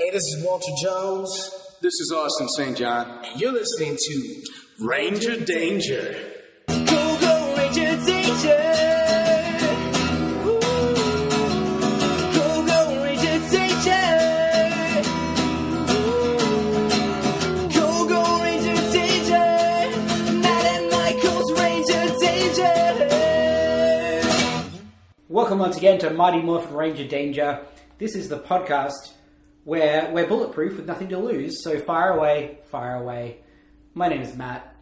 Hey, this is Walter Jones. This is Austin St. John. And you're listening to Ranger Danger. Go, go, Ranger Danger. Woo. Go, go, Ranger Danger. Woo. Go, go, Ranger Danger. Matt and Michael's Ranger Danger. Welcome once again to Mighty Morphin Ranger Danger. This is the podcast where we're bulletproof with nothing to lose, so fire away, fire away. My name is Matt.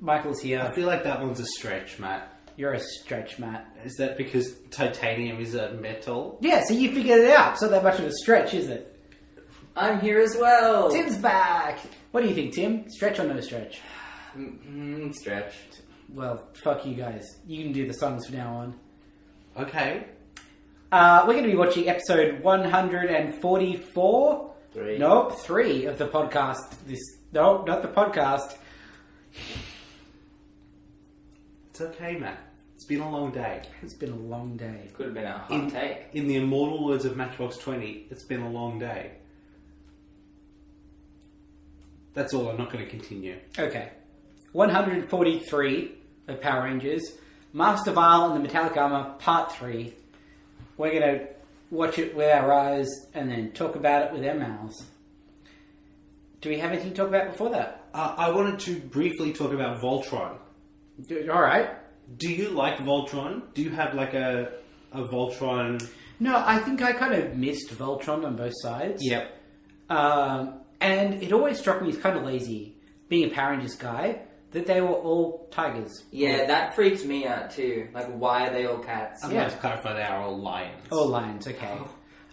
Michael's here. I feel like that one's a stretch, Matt. You're a stretch, Matt. Is that because titanium is a metal? Yeah, so you figured it out. It's not that much of a stretch, is it? I'm here as well. Tim's back! What do you think, Tim? Stretch or no stretch? Stretch. Well, fuck you guys. You can do the songs from now on. Okay. We're going to be watching episode 144? Three. Nope, 3 of the podcast. No, not the podcast. It's okay, Matt. It's been a long day. It's been a long day. Could have been a hot take. In the immortal words of Matchbox 20, it's been a long day. That's all. I'm not going to continue. Okay. 143 of Power Rangers. Master Vile and the Metallic Armor, Part 3. We're going to watch it with our eyes and then talk about it with our mouths. Do we have anything to talk about before that? I wanted to briefly talk about Voltron. Alright. Do you like Voltron? Do you have like a Voltron? No, I think I kind of missed Voltron on both sides. Yep. And it always struck me as kind of lazy, being a Power Rangers guy, that they were all tigers. Yeah, that freaks me out too. Like, why are they all cats? I'd Yeah. like to clarify they are all lions. All lions, okay.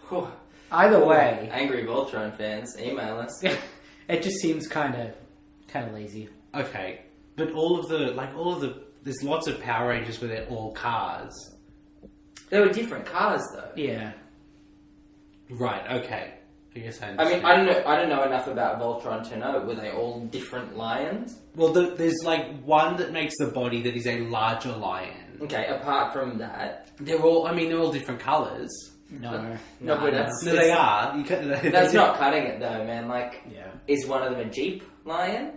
Whew. Either way, Angry Voltron fans, email us. it just seems kind of lazy. Okay. But there's lots of Power Rangers where they're all cars. They were different cars though. Yeah. Right, okay. I guess I I understand. mean, I don't know enough about Voltron to know. Were they all different lions? Well, there's like one that makes the body that is a larger lion. Okay, apart from that. They're all different colours. No. No, good that's- No, they are. That's not cutting it though, man. Like, Yeah. is one of them a Jeep lion?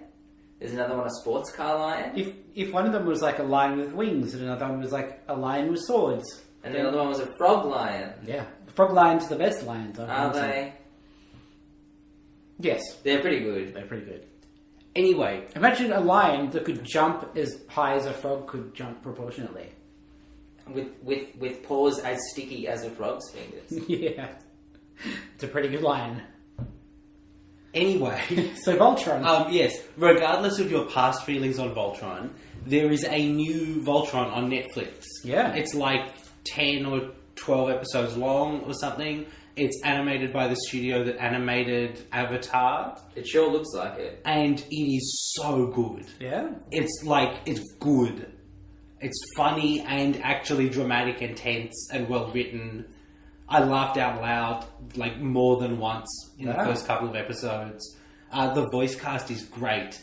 Is another one a sports car lion? If one of them was like a lion with wings and another one was like a lion with swords. And the other one was a frog lion. Yeah. Frog lions are the best lions. Are they? Yes. They're pretty good. They're pretty good. Anyway, Imagine a lion that could jump as high as a frog could jump proportionately. With paws as sticky as a frog's fingers. Yeah. It's a pretty good lion. anyway, So Voltron. yes. Regardless of your past feelings on Voltron, there is a new Voltron on Netflix. Yeah. It's like 10 or 12 episodes long or something. It's animated by the studio that animated Avatar, It sure looks like it. and it is so good. Yeah. It's good. It's funny and actually dramatic and tense and well written. I laughed out loud like more than once in the Wow. first couple of episodes. The voice cast is great.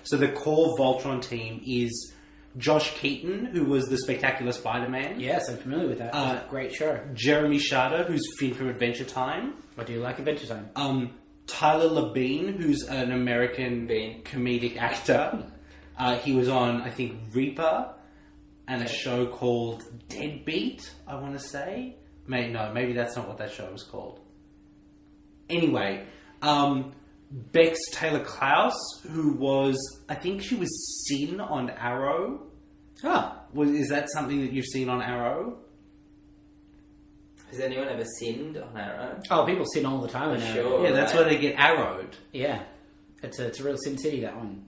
So the core Voltron team is Josh Keaton, who was the Spectacular Spider-Man. Yes, I'm familiar with that. It's a great show. Jeremy Shada, who's Finn from Adventure Time. What do you like Adventure Time? Tyler Labine, who's an American Bean. comedic actor. He was on, I think, Reaper and a show called Deadbeat, I want to say. Maybe that's not what that show was called. Anyway, Bex Taylor Klaus, who was, I think she was Sin on Arrow. Is that something that you've seen on Arrow? Has anyone ever sinned on Arrow? Oh, people sin all the time. For now. sure. Yeah, that's right. where they get arrowed. Yeah. It's a real Sin City, that one.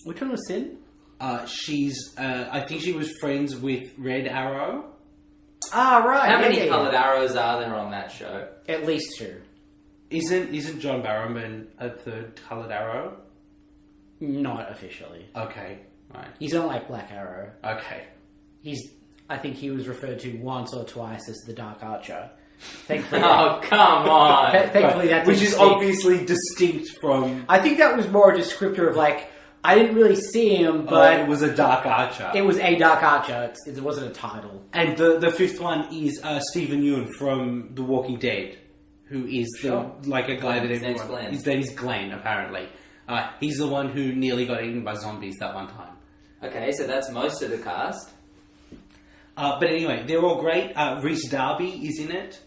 Which one was Sin? She's, I think she was friends with Red Arrow. Ah, right. How many yeah. coloured arrows are there on that show? At least 2. Isn't John Barrowman a third coloured arrow? Not officially. Okay, right. He's not like Black Arrow. Okay. I think he was referred to once or twice as the Dark Archer. Thankfully, Oh, come on! thankfully that Which didn't is stick. obviously distinct from... I think that was more a descriptor of like, I didn't really see him, but it was a Dark Archer. it was a Dark Archer. It wasn't a title. And the fifth one is Stephen Yeun from The Walking Dead. who is Sure. like a guy that His name's everyone... Glenn. His name is Glenn, apparently. He's the one who nearly got eaten by zombies that one time. Okay, so that's most of the cast. But anyway, they're all great. Rhys Darby is in it.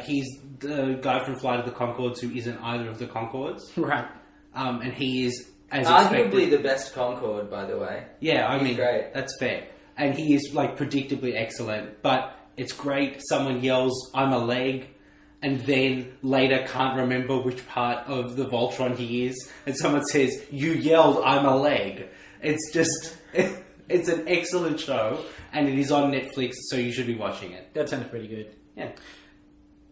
He's the guy from Flight of the Conchords who isn't either of the Conchords. Right. And he is, as Arguably expected... the best Concorde, by the way. Yeah, I He's mean, great. that's fair. And he is, like, predictably excellent. But it's great. Someone yells, "I'm a leg," and then later can't remember which part of the Voltron he is. And someone says, "You yelled, I'm a leg." It's just... It's an excellent show. And it is on Netflix, so you should be watching it. That sounds pretty good. Yeah.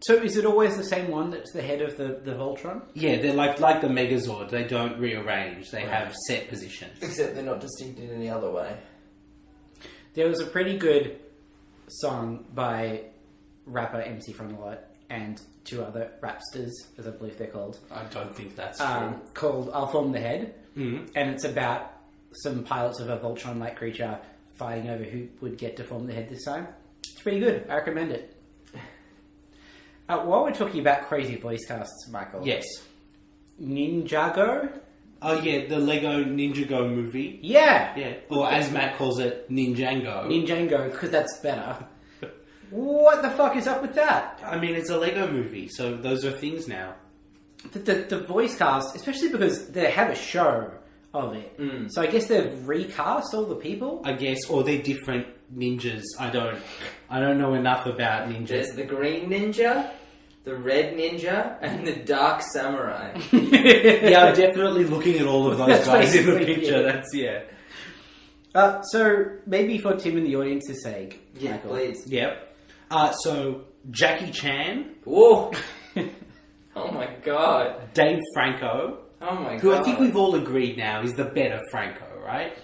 So is it always the same one that's the head of the Voltron? Yeah, they're like the Megazord. They don't rearrange. They have set positions. Except they're not distinct in any other way. There was a pretty good song by rapper MC Frontalot and two other rapsters, as I believe they're called, I don't think that's true. called "I'll Form the Head," Mhm. and it's about some pilots of a Voltron-like creature fighting over who would get to form the head this time. It's pretty good. I recommend it. While we're talking about crazy voice casts, Michael. Yes. Ninjago? Oh, yeah, the Lego Ninjago movie. Yeah! Yeah. Or as Matt calls it, Ninjango. Ninjango, because that's better. What the fuck is up with that? I mean, it's a Lego movie, so those are things now. The voice cast, especially because they have a show of it. So I guess they've recast all the people? I guess, or they're different ninjas. I don't know enough about ninjas. There's the green ninja, the red ninja, and the dark samurai. Yeah, I'm definitely looking at all of those That's guys in the basically picture. it. That's, yeah. So maybe for Tim and the audience's sake, Yeah, Michael. please. Yep. So, Jackie Chan, Whoa! Oh my god. Dave Franco, Oh my who god. I think we've all agreed now is the better Franco, right?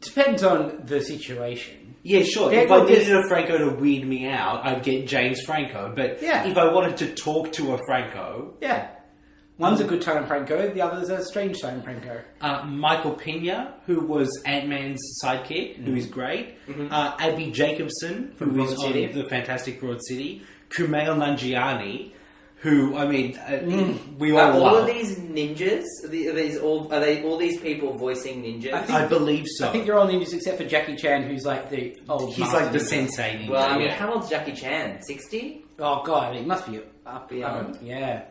Depends on the situation. Yeah, sure. Yeah, If I well, needed this- a Franco to weird me out, I'd get James Franco. But Yeah. if I wanted to talk to a Franco, Yeah. One's a good time Franco, the other's a strange time Franco. Michael Pena, who was Ant-Man's sidekick, who is great. Abby Jacobson, who From is Broad on City. the Fantastic Broad City. Kumail Nanjiani, who, I mean, we all Are all love. of these ninjas? Are they all these people voicing ninjas? I think- I believe so. I think they're all ninjas except for Jackie Chan, who's like the old He's master like the ninja. sensei ninja. well, I mean, yeah. how old's Jackie Chan? 60? Oh god, he must be up Beyond? yeah.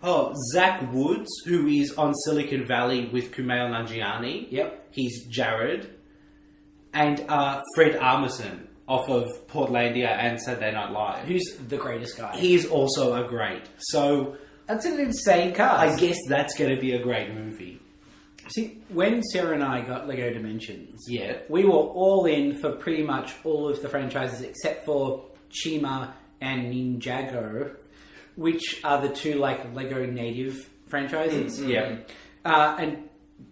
Oh, Zach Woods, who is on Silicon Valley with Kumail Nanjiani. Yep. He's Jared. And Fred Armisen off of Portlandia and Saturday Night Live. Who's the greatest guy? He is also a great. So That's an insane cast. I guess that's going to be a great movie. See, when Sarah and I got Lego Dimensions, Yeah. we were all in for pretty much all of the franchises except for Chima and Ninjago, which are the two like Lego native franchises. Yeah. And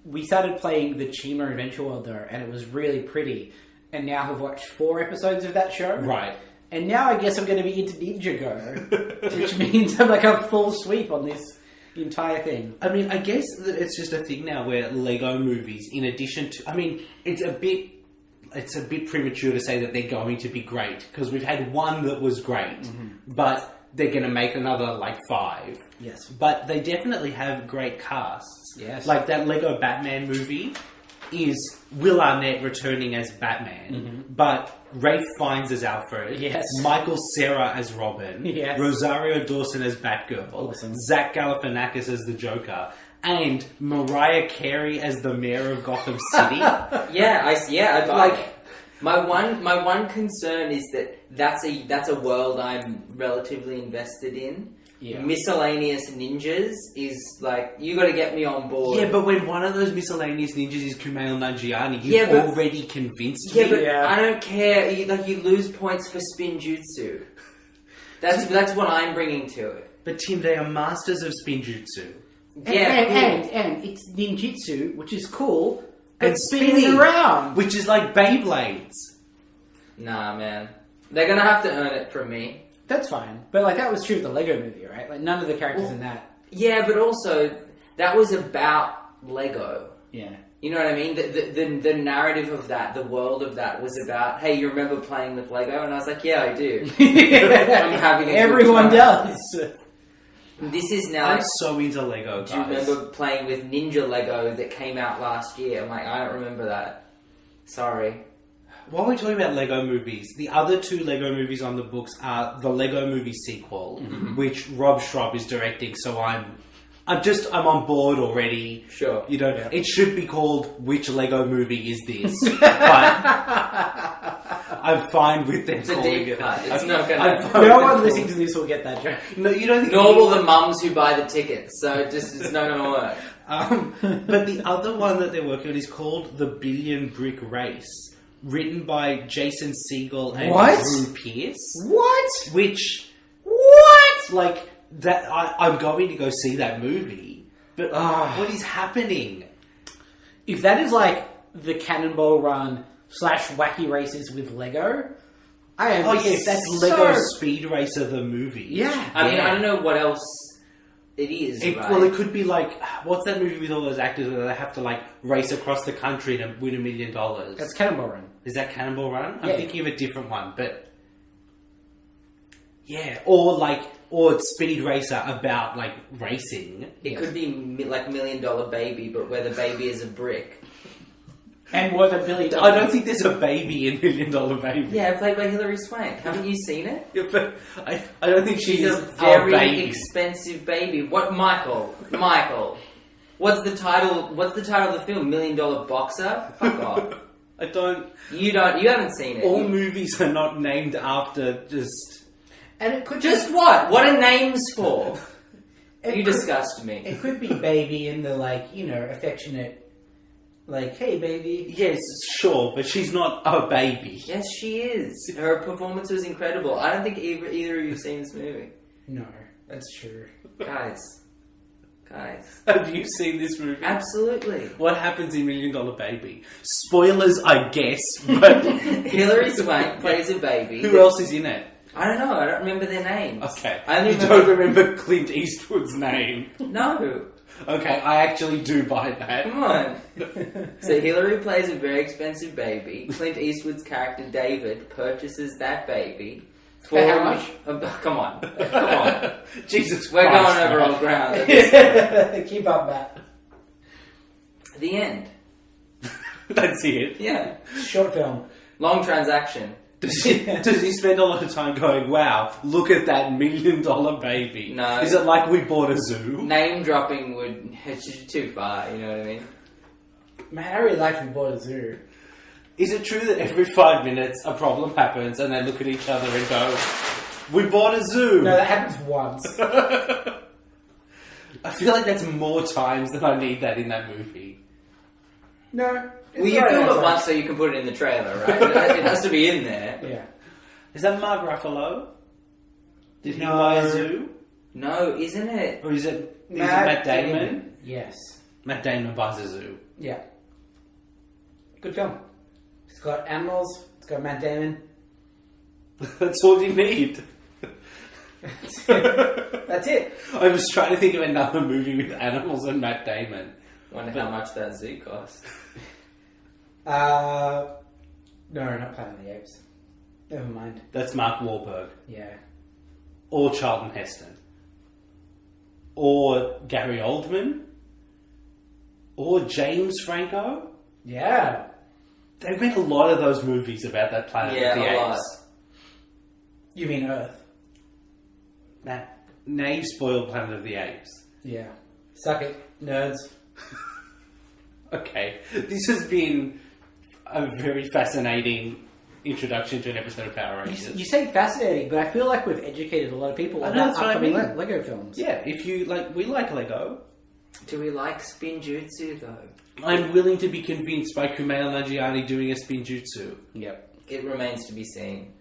we started playing the Chima Adventure World though, and it was really pretty. And now have watched 4 episodes of that show. Right. And now I guess I'm going to be into Ninjago, which means I'm like a full sweep on this entire thing. I mean, I guess that it's just a thing now where Lego movies, in addition to... I mean, it's a bit premature to say that they're going to be great, because we've had one that was great, but they're going to make another, like, 5. Yes. But they definitely have great casts. Yes. Like that Lego Batman movie is Will Arnett returning as Batman, but Ralph Fiennes as Alfred, Yes. Michael Cera as Robin, Yes. Rosario Dawson as Batgirl, Awesome. Zach Galifianakis as the Joker, and Mariah Carey as the mayor of Gotham City. I'd like. My one concern is that that's a world I'm relatively invested in. Yeah. Miscellaneous ninjas is like, you got to get me on board. Yeah, but when one of those miscellaneous ninjas is Kumail Nanjiani, you've but- already convinced Yeah, me. but Yeah. I don't care. You lose points for spin jutsu. That's what I'm bringing to it. But Tim, they are masters of spinjutsu. Yeah, cool. and it's ninjutsu, which is cool, but And spinning spinning. around. Which is like Beyblades. Nah, man. They're gonna have to earn it from me. That's fine. But like that was true of the Lego movie, right? Like none of the characters in that. Yeah, but also that was about Lego. Yeah. You know what I mean? The narrative of that, the world of that, was about, hey, you remember playing with Lego? And I was like, yeah, I do. I'm having a good Everyone time. does. This is now. I'm so into Lego, guys. Do you remember playing with Ninja Lego that came out last year? I'm like, I don't remember that. Sorry. While we're talking about Lego movies, the other 2 Lego movies on the books are the Lego movie sequel, which Rob Schraub is directing, so I'm on board already. Sure. You know, it should be called Which Lego Movie Is This? But I'm fine with them It's a calling deep it. cut. It's not I'm gonna. fine with No them one calling listening to this will get that joke. No, you don't think Nor will the mums who buy the tickets, so it's not gonna work. But the other one that they're working on is called The Billion Brick Race, written by Jason Segel and What? Drew Pearce. What? Which, like, that I'm going to go see that movie, but what is happening? If that is like the Cannonball Run / Wacky Races with Lego, I am. Oh yes, that's so- Lego Speed Racer the movie. Yeah. I mean, I don't know what else it is. Right? Well, it could be like, what's that movie with all those actors where they have to like race across the country to win $1 million? That's Cannonball Run. Is that Cannonball Run? I'm Yeah. thinking of a different one, but yeah, or Speed Racer about like racing. It could be like $1 Million Baby, but where the baby is a brick. And worth $1 billion. I don't think there's a baby in $1 Million Baby. Yeah, played by Hilary Swank. Haven't you seen it? Yeah, but I don't think She's she's a very baby. expensive baby. What, Michael? What's the title? What's the title of the film? $1 Million Boxer? Fuck off. I don't. You haven't seen it. All movies are not named after just. And it could Just what? What are names for? It You could- disgust me. It could be baby in the affectionate, hey baby. Yes, sure, but she's not a baby. Yes, she is. Her performance was incredible. I don't think either of you have seen this movie. No, that's true. Guys. Have you seen this movie? Absolutely. What happens in $1 Million Baby? Spoilers, I guess, but Hilary Swank plays a baby. who else is in it? I don't know. I don't remember their names. Okay. I only You don't remember Clint Eastwood's name? No. Okay, I actually do buy that. Come on. So Hillary plays a very expensive baby. Clint Eastwood's character David purchases that baby. For how much? Come on. Come on. Jesus We're Christ, going over man. old ground. at this point. Keep up, Matt. The end. That's it. Yeah. Short film. Long transaction. Does he spend a lot of time going, wow, look at that $1 million baby? No. Is it like we bought a zoo? Name dropping would... It's just too far, you know what I mean? Man, I really liked We Bought a Zoo. Is it true that every 5 minutes a problem happens and they look at each other and go, we bought a zoo? No, that happens once. I feel like that's more times than I need that in that movie. No. Well, you film it once so you can put it in the trailer, right? It has to be in there. Yeah. Is that Mark Ruffalo? Did he No. buy a zoo? No, isn't it? Or is it Matt Damon? Yes. Matt Damon buys a zoo. Yeah. Good film. It's got animals. It's got Matt Damon. That's all you need. That's it. I was trying to think of another movie with animals and Matt Damon. Wonder how much that zoo cost. No, not Planet of the Apes. Never mind. That's Mark Wahlberg. Yeah. Or Charlton Heston. Or Gary Oldman. Or James Franco. Yeah. They've made a lot of those movies about that Planet Yeah, of the a Apes. lot. You mean Earth? Now you've spoiled Planet of the Apes. Yeah. Suck it, nerds. Okay. This has been a very fascinating introduction to an episode of Power Rangers. You say fascinating, but I feel like we've educated a lot of people I know, about that's what I upcoming mean. Lego films. Yeah, if you like, we like Lego. Do we like Spinjutsu though? I'm willing to be convinced by Kumail Nanjiani doing a spinjutsu. Yep. It remains to be seen.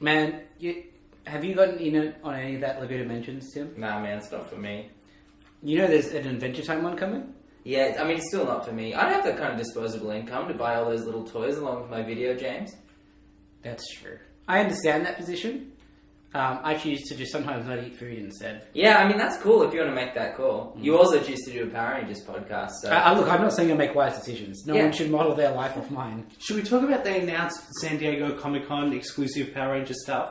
Man, have you gotten in on any of that Lego Dimensions, Tim? Nah, man, it's not for me. You know there's an Adventure Time one coming? Yeah, I mean, it's still not for me. I don't have that kind of disposable income to buy all those little toys along with my video games. That's true. I understand that position. I choose to just sometimes not eat food instead. Yeah, I mean, that's cool if you want to make that call. You also choose to do a Power Rangers podcast, so... Look, I'm not saying I make wise decisions. No Yeah. one should model their life off mine. Should we talk about the announced San Diego Comic-Con exclusive Power Ranger stuff?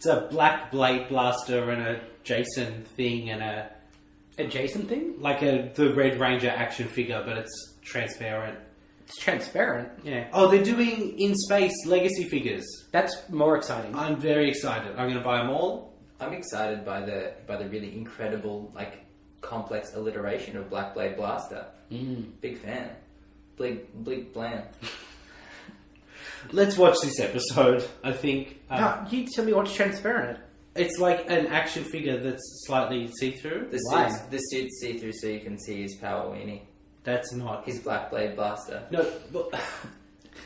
It's a black blade blaster and a Jason thing and a Jason thing? the Red Ranger action figure, but it's transparent. It's transparent. Yeah. Oh, they're doing in space legacy figures. That's more exciting. I'm very excited. I'm going to buy them all. I'm excited by the really incredible, like, complex alliteration of Black Blade Blaster. Big fan. Bleak bland. Let's watch this episode. I think You tell me what's transparent. it's like an action figure that's slightly see-through. The suit's see-through so you can see his power weenie. That's not His Black Blade Blaster. no. But,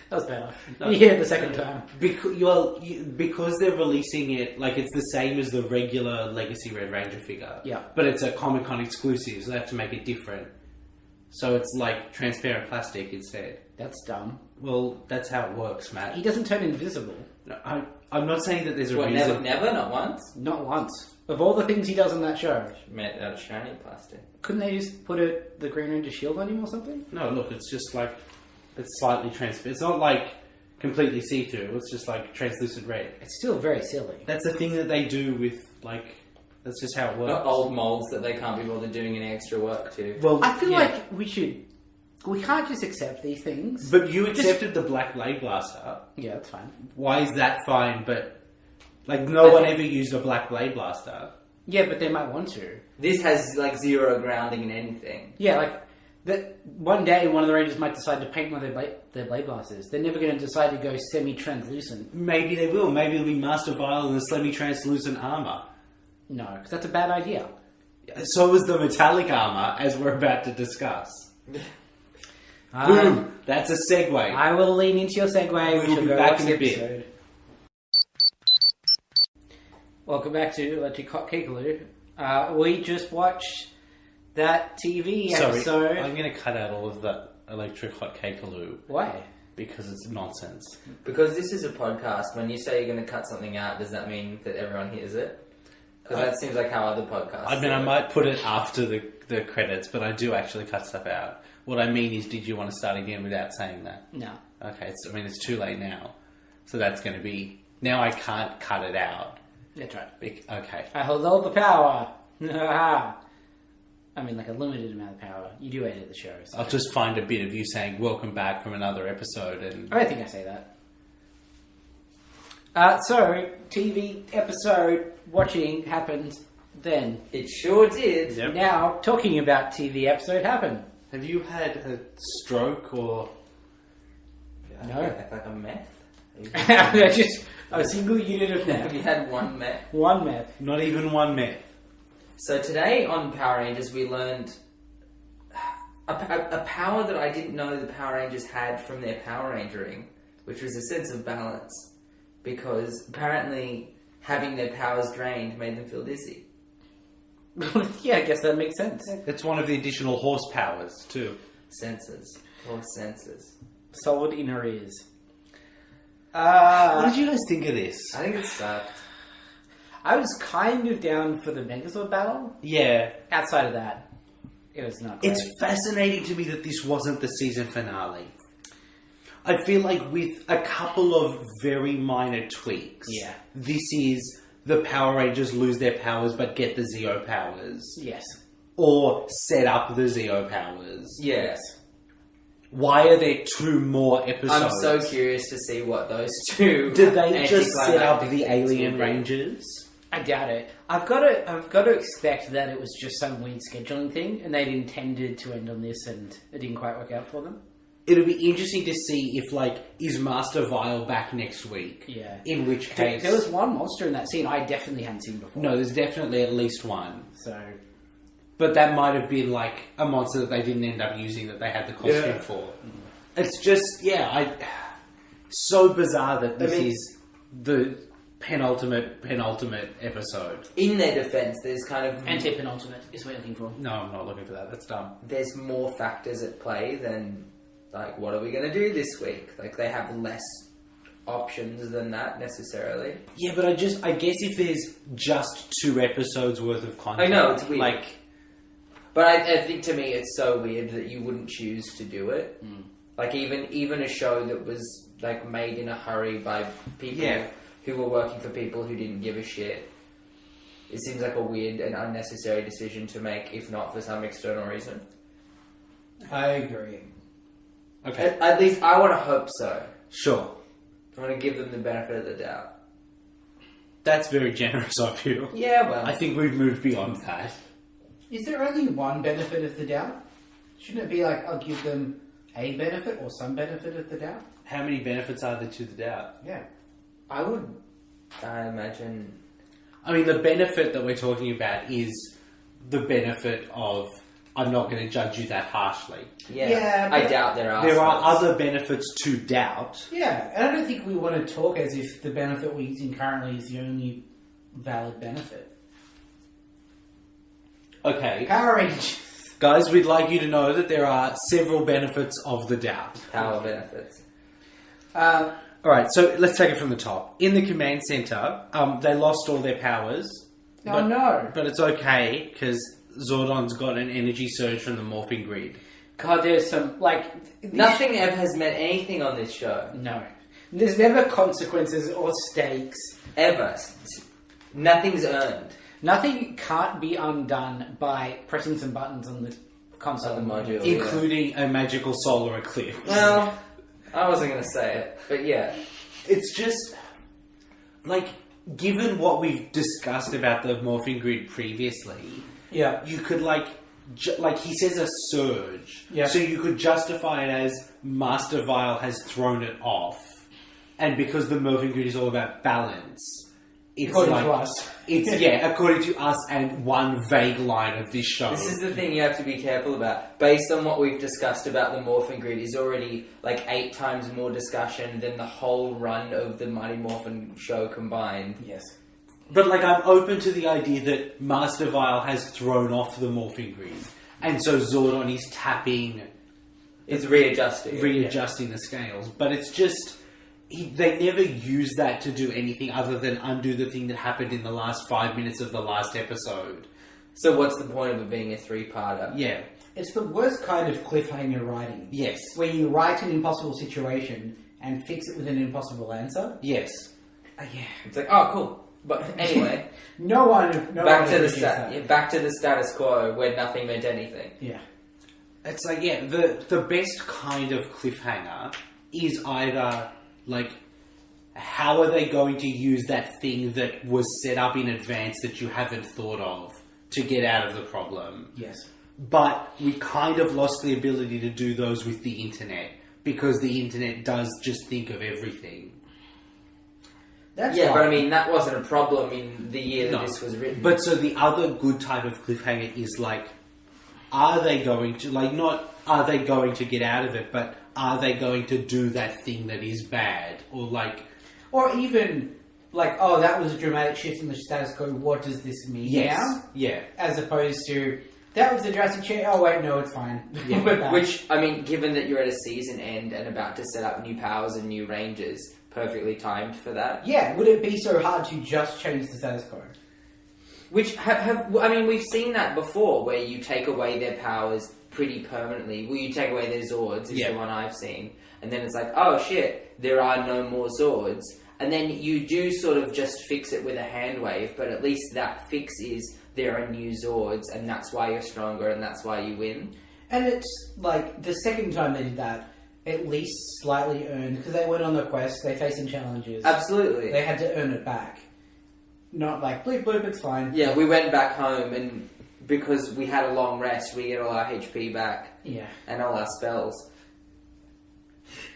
That was better. You hear it the second time. because they're releasing it like it's the same as the regular Legacy Red Ranger figure. Yeah. But it's a Comic-Con exclusive, so they have to make it different. So it's like transparent plastic instead. That's dumb. Well, that's how it works, Matt. He doesn't turn invisible. No, I'm not saying that there's a What, reason. never, not once? Not once. Of all the things he does on that show, Made out of shiny plastic. couldn't they just put the Green Ranger shield on him or something? No, look, it's just like it's slightly transparent. It's not like completely see-through. It's just like translucent red. It's still very silly. That's the thing that they do with like. That's just how it works. Not old molds that they can't be bothered doing any extra work to. Well, I feel yeah. like we can't just accept these things. But you accepted the Black Blade Blaster. Yeah, that's fine. Why is that fine? But like no one ever used a Black Blade Blaster. Yeah, but they might want to. This has like zero grounding in anything. Yeah, like that. One day, one of the Rangers might decide to paint one of their blade blasters. They're never going to decide to go semi-translucent. Maybe they will. Maybe it'll be Master Vile in the semi-translucent armor. No, because that's a bad idea. So is the metallic armor, as we're about to discuss. Um, Boom! That's a segue. I will lean into your segue. We'll We shall be go back watch in the a bit. episode. Welcome back to Electric Hot Keekaloo. We just watched that TV Sorry, episode. I'm going to cut out all of that electric hot cakealoo Why? because it's nonsense. Because this is a podcast, when you say you're going to cut something out, does that mean that everyone hears it? Because that seems like how other podcasts I mean, do I it. might put it after the credits, but I do actually cut stuff out. What I mean is, did you want to start again without saying that? No. Okay, it's too late now. So that's going to be... Now I can't cut it out. That's right. Okay. I hold all the power. I mean, like a limited amount of power. You do edit the show. So. I'll just find a bit of you saying, welcome back from another episode, and... I don't think I say that. So, TV episode watching happened then. It sure did. Yep. Now, talking about TV episode happened. Have you had a stroke or... No. Act like a meth. Just a single unit of Have you meth. had one meth? One meth. Not even one meth. So today on Power Rangers we learned a power that I didn't know the Power Rangers had from their Power Rangering, which was a sense of balance. Because apparently having their powers drained made them feel dizzy. Yeah, I guess that makes sense. It's one of the additional horse powers, too. Senses. Or senses. Solid inner ears. What did you guys think of this? I think it sucked. I was kind of down for the Megazord battle. Yeah. Outside of that, it was not great. It's fascinating to me that this wasn't the season finale. I feel like with a couple of very minor tweaks, Yeah. this is the Power Rangers lose their powers but get the Zeo powers. Yes. Or set up the Zeo powers. Yes. Why are there 2 more episodes? I'm so curious to see what those two. Did they just set up anticlimactic the things Alien will be. Rangers? I doubt it. I've got to expect that it was just some weird scheduling thing, and they'd intended to end on this, and it didn't quite work out for them. It'll be interesting to see if, is Master Vile back next week? Yeah. In which case... There was one monster in that scene I definitely hadn't seen before. No, there's definitely at least one. So, But that might have been, a monster that they didn't end up using that they had the costume for. It's just, so bizarre that this is the penultimate episode. In their defense, there's kind of anti-penultimate is what you're looking for. No, I'm not looking for that. That's dumb. there's more factors at play than what are we going to do this week? They have less options than that necessarily. Yeah, but I guess if there's just 2 episodes worth of content... I know, it's weird. But I think to me it's so weird that you wouldn't choose to do it. Even a show that was made in a hurry by people who were working for people who didn't give a shit. It seems like a weird and unnecessary decision to make, if not for some external reason. I agree. Okay. At least I want to hope so. Sure. I want to give them the benefit of the doubt. That's very generous of you. Yeah, well. I think we've moved beyond that. Is there only one benefit of the doubt? Shouldn't it be like, I'll give them a benefit or some benefit of the doubt? How many benefits are there to the doubt? Yeah. I would imagine... I mean, the benefit that we're talking about is the benefit of, I'm not going to judge you that harshly. Yeah, I but doubt there are. There are other benefits to doubt. Yeah, and I don't think we want to talk as if the benefit we're using currently is the only valid benefit. Okay. Power Rangers. Guys, we'd like you to know that there are several benefits of the doubt. Power benefits. Alright, so let's take it from the top. In the command center, they lost all their powers. Oh no. But it's okay, because Zordon's got an energy surge from the morphing grid. God, there's some, like... Nothing ever has meant anything on this show. No. There's never consequences or stakes. Ever. Nothing's earned. Nothing can't be undone by pressing some buttons on the console. On the module. Including a magical solar eclipse. Well, I wasn't going to say it, but yeah. It's just... Like, given what we've discussed about the morphing grid previously... Yeah. You could, like he says a surge. Yeah. So you could justify it as Master Vile has thrown it off. And because the morphing grid is all about balance, it's According like... to us. It's, yeah, according to us and one vague line of this show. This is the thing you have to be careful about. Based on what we've discussed about the Morphin Grid is already like 8 times more discussion than the whole run of the Mighty Morphin show combined. Yes. But, like, I'm open to the idea that Master Vile has thrown off the morphing grid. And so Zordon is tapping... It's readjusting. Readjusting the scales. But it's just... they never use that to do anything other than undo the thing that happened in the last 5 minutes of the last episode. So what's the point of it being a 3-parter? Yeah. It's the worst kind of cliffhanger writing. Yes. Where you write an impossible situation and fix it with an impossible answer. Yes. Yeah. It's like, oh, cool. But anyway, back to the status quo where nothing meant anything. Yeah. It's like, yeah, the best kind of cliffhanger is either, like, how are they going to use that thing that was set up in advance that you haven't thought of to get out of the problem? Yes. But we kind of lost the ability to do those with the internet because the internet does just think of everything. That's yeah, fine. but I mean, that wasn't a problem in the year that this was written. But so the other good type of cliffhanger is like, are they going to, like, not are they going to get out of it, but are they going to do that thing that is bad? Or like... Or even, like, oh, that was a dramatic shift in the status quo, what does this mean now? Yeah. As opposed to, that was the drastic change, oh wait, no, it's fine. Yeah. We're back. Which, I mean, given that you're at a season end and about to set up new powers and new ranges, perfectly timed for that. Yeah, would it be so hard to just change the status quo? Which I mean, we've seen that before, where you take away their powers pretty permanently. Well, you take away their Zords, is the one I've seen. And then it's like, oh shit, there are no more Zords. And then you do sort of just fix it with a hand wave, but at least that fix is there are new Zords, and that's why you're stronger, and that's why you win. And it's, like, the second time they did that, at least slightly earned, because they went on the quest, they faced some challenges. Absolutely. They had to earn it back. Not like, bleep bloop, it's fine. Yeah, we went back home, and because we had a long rest, we get all our HP back. Yeah. And all our spells.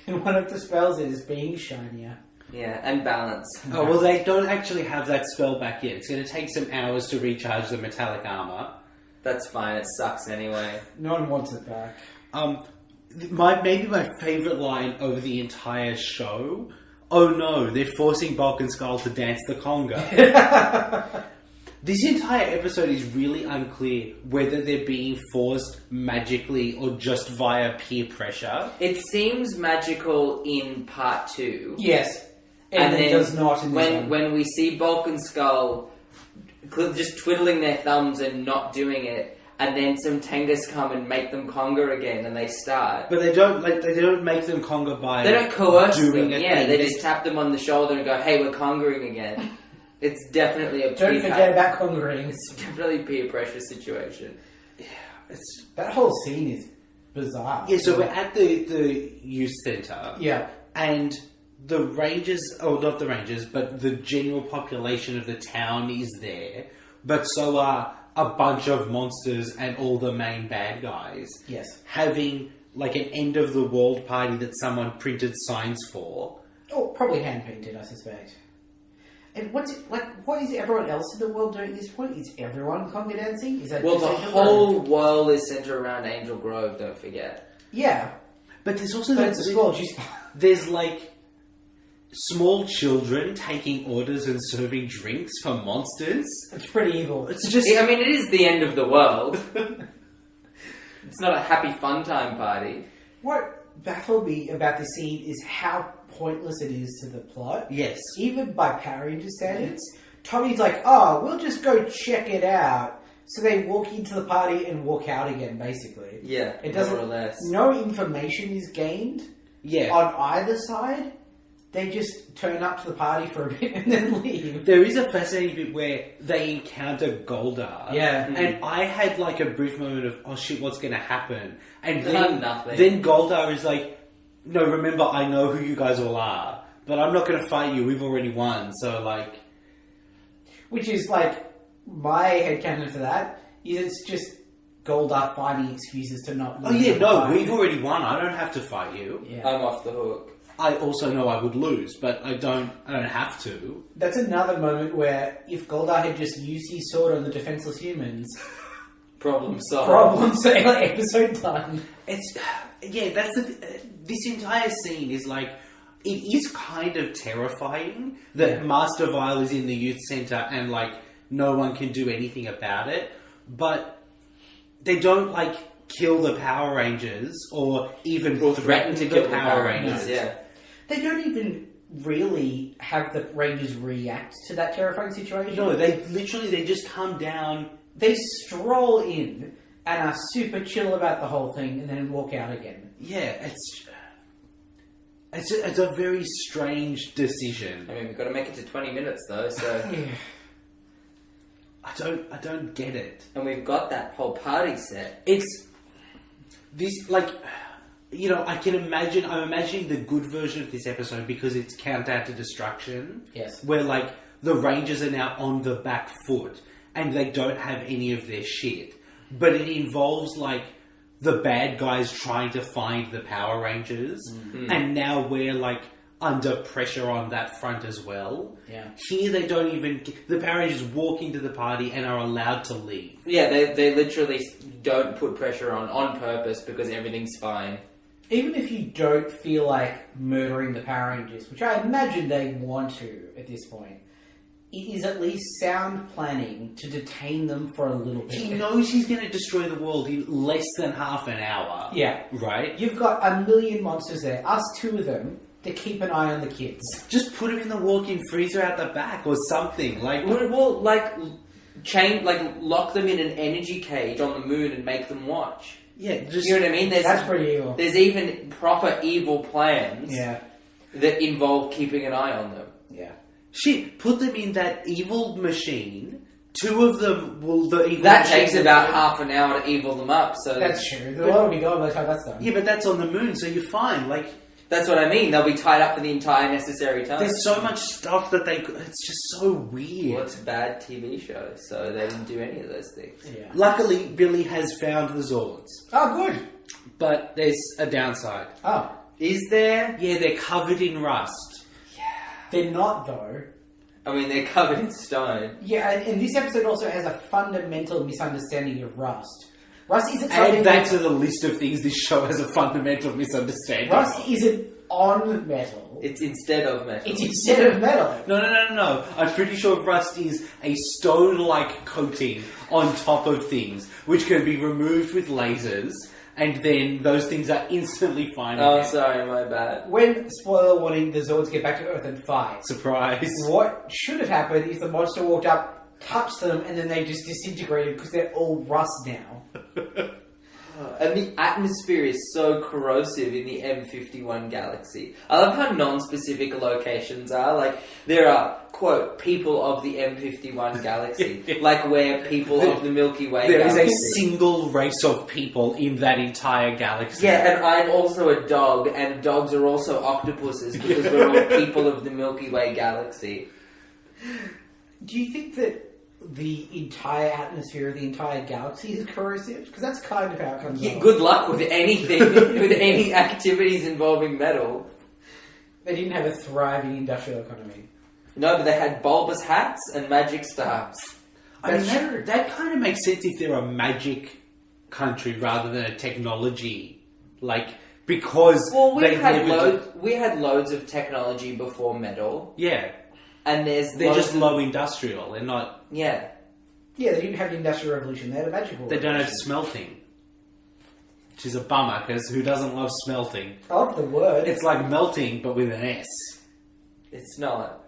And one of the spells is being shinier. Yeah, and balance. Oh, well, they don't actually have that spell back yet. It's going to take some hours to recharge the metallic armor. That's fine, it sucks anyway. No one wants it back. Maybe my favourite line over the entire show... Oh no, they're forcing Bulk and Skull to dance the conga. This entire episode is really unclear whether they're being forced magically or just via peer pressure. It seems magical in part 2. Yes. And then it does not in this one. When we see Bulk and Skull just twiddling their thumbs and not doing it, and then some Tengas come and make them conga again, and they start. But they don't make them conga by They don't coerce doing them. a Yeah, thing. they just tap them on the shoulder and go, "Hey, we're congering again." It's definitely a Don't forget about conquering. It's definitely a peer pressure situation. It's, That whole scene is bizarre. yeah, so we're at the youth centre. Yeah. And the rangers, or not the rangers, but the general population of the town is there. But so are a bunch of monsters and all the main bad guys. Yes. Having like an end of the world party that someone printed signs for. Oh, probably hand painted, I suspect. And what is everyone else in the world doing at this point? Is everyone conga dancing? Is that Well, just the Angel whole Grove? world is centered around Angel Grove. Don't forget. Yeah. But there's also But it's a small juice bar. there's like small children taking orders and serving drinks for monsters. It's pretty evil. It's just I mean, it is the end of the world. It's not a happy fun time party. What baffled me about this scene is how pointless it is to the plot. yes. Even by Power Ranger standards. Tommy's like, oh, we'll just go check it out. So they walk into the party and walk out again, basically. Yeah, It doesn't. more or less. No information is gained Yeah. on either side. They just turn up to the party for a bit and then leave. There is a fascinating bit where they encounter Goldar. Yeah. And I had like a brief moment of, oh shit, what's going to happen? And then, Nothing. then Goldar is like, no, remember, I know who you guys all are, but I'm not going to fight you. We've already won. So like, Which is like, my headcanon for that is it's just Goldar finding excuses to not oh lose yeah, the no, party. we've already won. I don't have to fight you. Yeah. I'm off the hook. I also know I would lose, but I don't have to. That's another moment where if Goldar had just used his sword on the defenseless humans, Problem solved. problem sailor episode done. It's yeah. That's this entire scene is like it is kind of terrifying that Yeah. Master Vile is in the youth center and like no one can do anything about it. But they don't like kill the Power Rangers or even Or threaten to kill the Power Rangers. Rangers. Yeah. They don't even really have the Rangers react to that terrifying situation. No, they just come down. They stroll in and are super chill about the whole thing and then walk out again. Yeah, it's a very strange decision. I mean, we've got to make it to 20 minutes though, so... I don't get it. And we've got that whole party set. It's this like you know I'm imagining the good version of this episode because it's Countdown to Destruction. Yes. Where like the Rangers are now on the back foot and they don't have any of their shit, but it involves like the bad guys trying to find the Power Rangers, and now we're like under pressure on that front as well. Yeah. Here they don't even... The Power Rangers walk into the party and are allowed to leave. Yeah, they literally don't put pressure on purpose because everything's fine. Even if you don't feel like murdering the Power Rangers, which I imagine they want to at this point, it is at least sound planning to detain them for a little bit. He knows he's going to destroy the world in less than half an hour. Yeah. Right? You've got a million monsters there, us two of them, to keep an eye on the kids. Just put him in the walk-in freezer out the back or something. Like, Well, lock them in an energy cage on the moon and make them watch. yeah, just... You know what I mean? That's pretty evil. There's even proper evil plans Yeah. that involve keeping an eye on them. Yeah. Shit, put them in that evil machine. Two of them will... The evil That machine takes will- about half an hour to evil them up, so That's true. The world will be gone by the time that's done. Yeah, but that's on the moon, so you're fine. Like, that's what I mean. They'll be tied up for the entire necessary time. there's so much stuff that they... It's just so weird. Well, it's a bad TV show, so they didn't do any of those things. Yeah. Luckily, Billy has found the Zords. Oh, good. But there's a downside. Oh. Is there? Yeah, they're covered in rust. They're not, though. I mean, they're covered in stone. Yeah, and this episode also has a fundamental misunderstanding of rust. Rust isn't something... Add that to the list of things this show has a fundamental misunderstanding Rust of. isn't on metal. It's instead of metal. It's instead of metal. No. I'm pretty sure rust is a stone-like coating on top of things, which can be removed with lasers, and then those things are instantly fine Oh, again. sorry, my bad. When, spoiler warning, the Zords get back to Earth and fight, Surprise. what should have happened is the monster walked up, touch them and then they just disintegrated because they're all rust now. And the atmosphere is so corrosive in the M51 galaxy. I love how non-specific locations are. Like, there are, quote, people of the M51 galaxy. Like, where people of the Milky Way There is galaxy. a single race of people in that entire galaxy. Yeah, and I'm also a dog, and dogs are also octopuses because we're all people of the Milky Way galaxy. Do you think that the entire atmosphere of the entire galaxy is corrosive? Because that's kind of how it comes Yeah, off. good luck with anything, with any activities involving metal. They didn't have a thriving industrial economy. No, but they had bulbous hats and magic stars. I mean, that kind of makes sense if they're a magic country rather than a technology. Like, because Well, we they had loads of technology before metal, Yeah, and they're loads just low industrial. They're not. Yeah. Yeah, they didn't have the industrial revolution. They had a magical They don't have revolution. smelting, which is a bummer because who doesn't love smelting? I love the word. It's like melting, but with an S. It's not.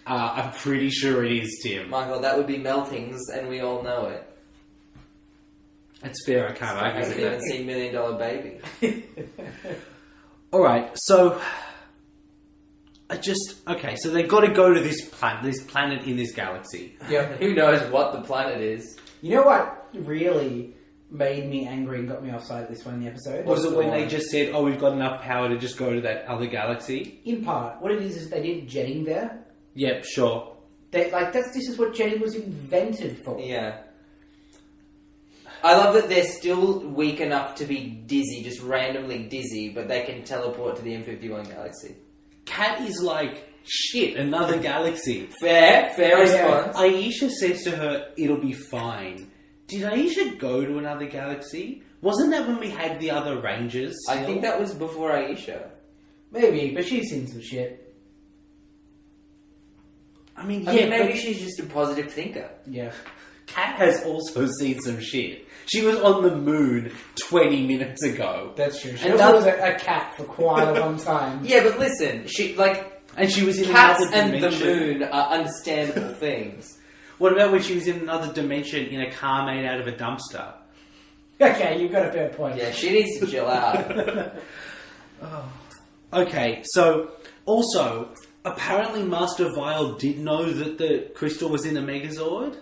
I'm pretty sure it is, Tim. Michael, that would be meltings, and we all know it. It's fair. I can't I argue haven't with even that. seen $1 Million Baby. All right, so so they got to go to this planet in this galaxy. Yeah. Who knows what the planet is? You know what really made me angry and got me offside this one in the episode? Was it when they just said, "Oh, we've got enough power to just go to that other galaxy"? In part, what it is they did jetting there. Yep, sure. This is what jetting was invented for. Yeah. I love that they're still weak enough to be dizzy, just randomly dizzy, but they can teleport to the M51 galaxy. Kat is like, "Shit, another galaxy." Fair yeah. response. Aisha says to her, "It'll be fine." Did Aisha go to another galaxy? Wasn't that when we had the other Rangers? I still? think that was before Aisha. Maybe, but she's seen some shit. I mean, I yeah, mean, maybe but she's just a positive thinker. Yeah. Kat has also seen some shit. She was on the moon 20 minutes ago. That's true. She And also was that- a cat for quite a long time. Yeah, but listen, And she was in cats another and the dimension. moon are understandable things. What about when she was in another dimension in a car made out of a dumpster? Okay, you've got a fair point. Yeah, she needs to chill out. Okay, so also, apparently Master Vile did know that the crystal was in the Megazord,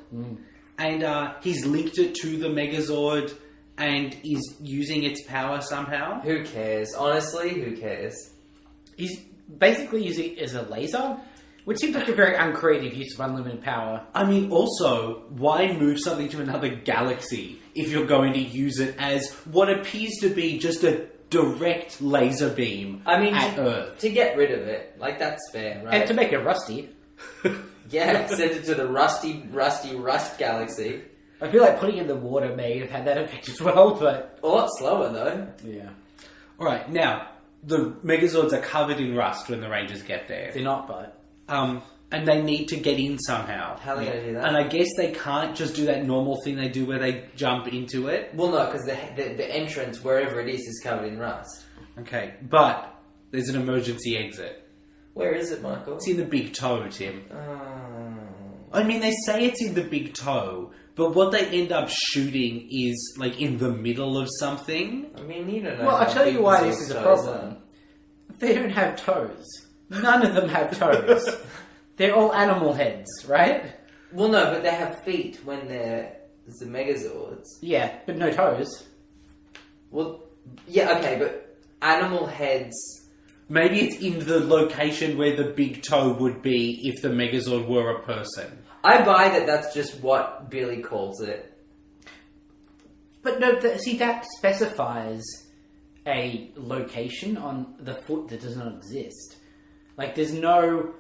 and he's linked it to the Megazord and is using its power somehow. Who cares? Honestly, who cares? He's basically using it as a laser, which seems like a very uncreative use of unlimited power. I mean, also, why move something to another galaxy if you're going to use it as what appears to be just a direct laser beam at Earth? To get rid of it, like, that's fair, right? And to make it rusty. Yeah, send it to the rusty rust galaxy. I feel like putting it in the water may have had that effect as well, but... A lot slower, though. Yeah. Alright, now, the Megazords are covered in rust when the Rangers get there. They're not, but... And they need to get in somehow. How are they going to do that? And I guess they can't just do that normal thing they do where they jump into it. Well, no, because the entrance, wherever it is covered in rust. Okay, but there's an emergency exit. Where is it, Michael? It's in the big toe, Tim. Oh. I mean, they say it's in the big toe, but what they end up shooting is, like, in the middle of something. I mean, you don't know. Well, how I'll tell big you why these this is a toes problem. are. They don't have toes. None of them have toes. They're all animal heads, right? Well, no, but they have feet when they're the Megazords. Yeah, but no toes. Well, yeah, okay, but animal heads... Maybe it's in the location where the big toe would be if the Megazord were a person. I buy that that's just what Billy calls it. But no, see, that specifies a location on the foot that does not exist. Like, there's no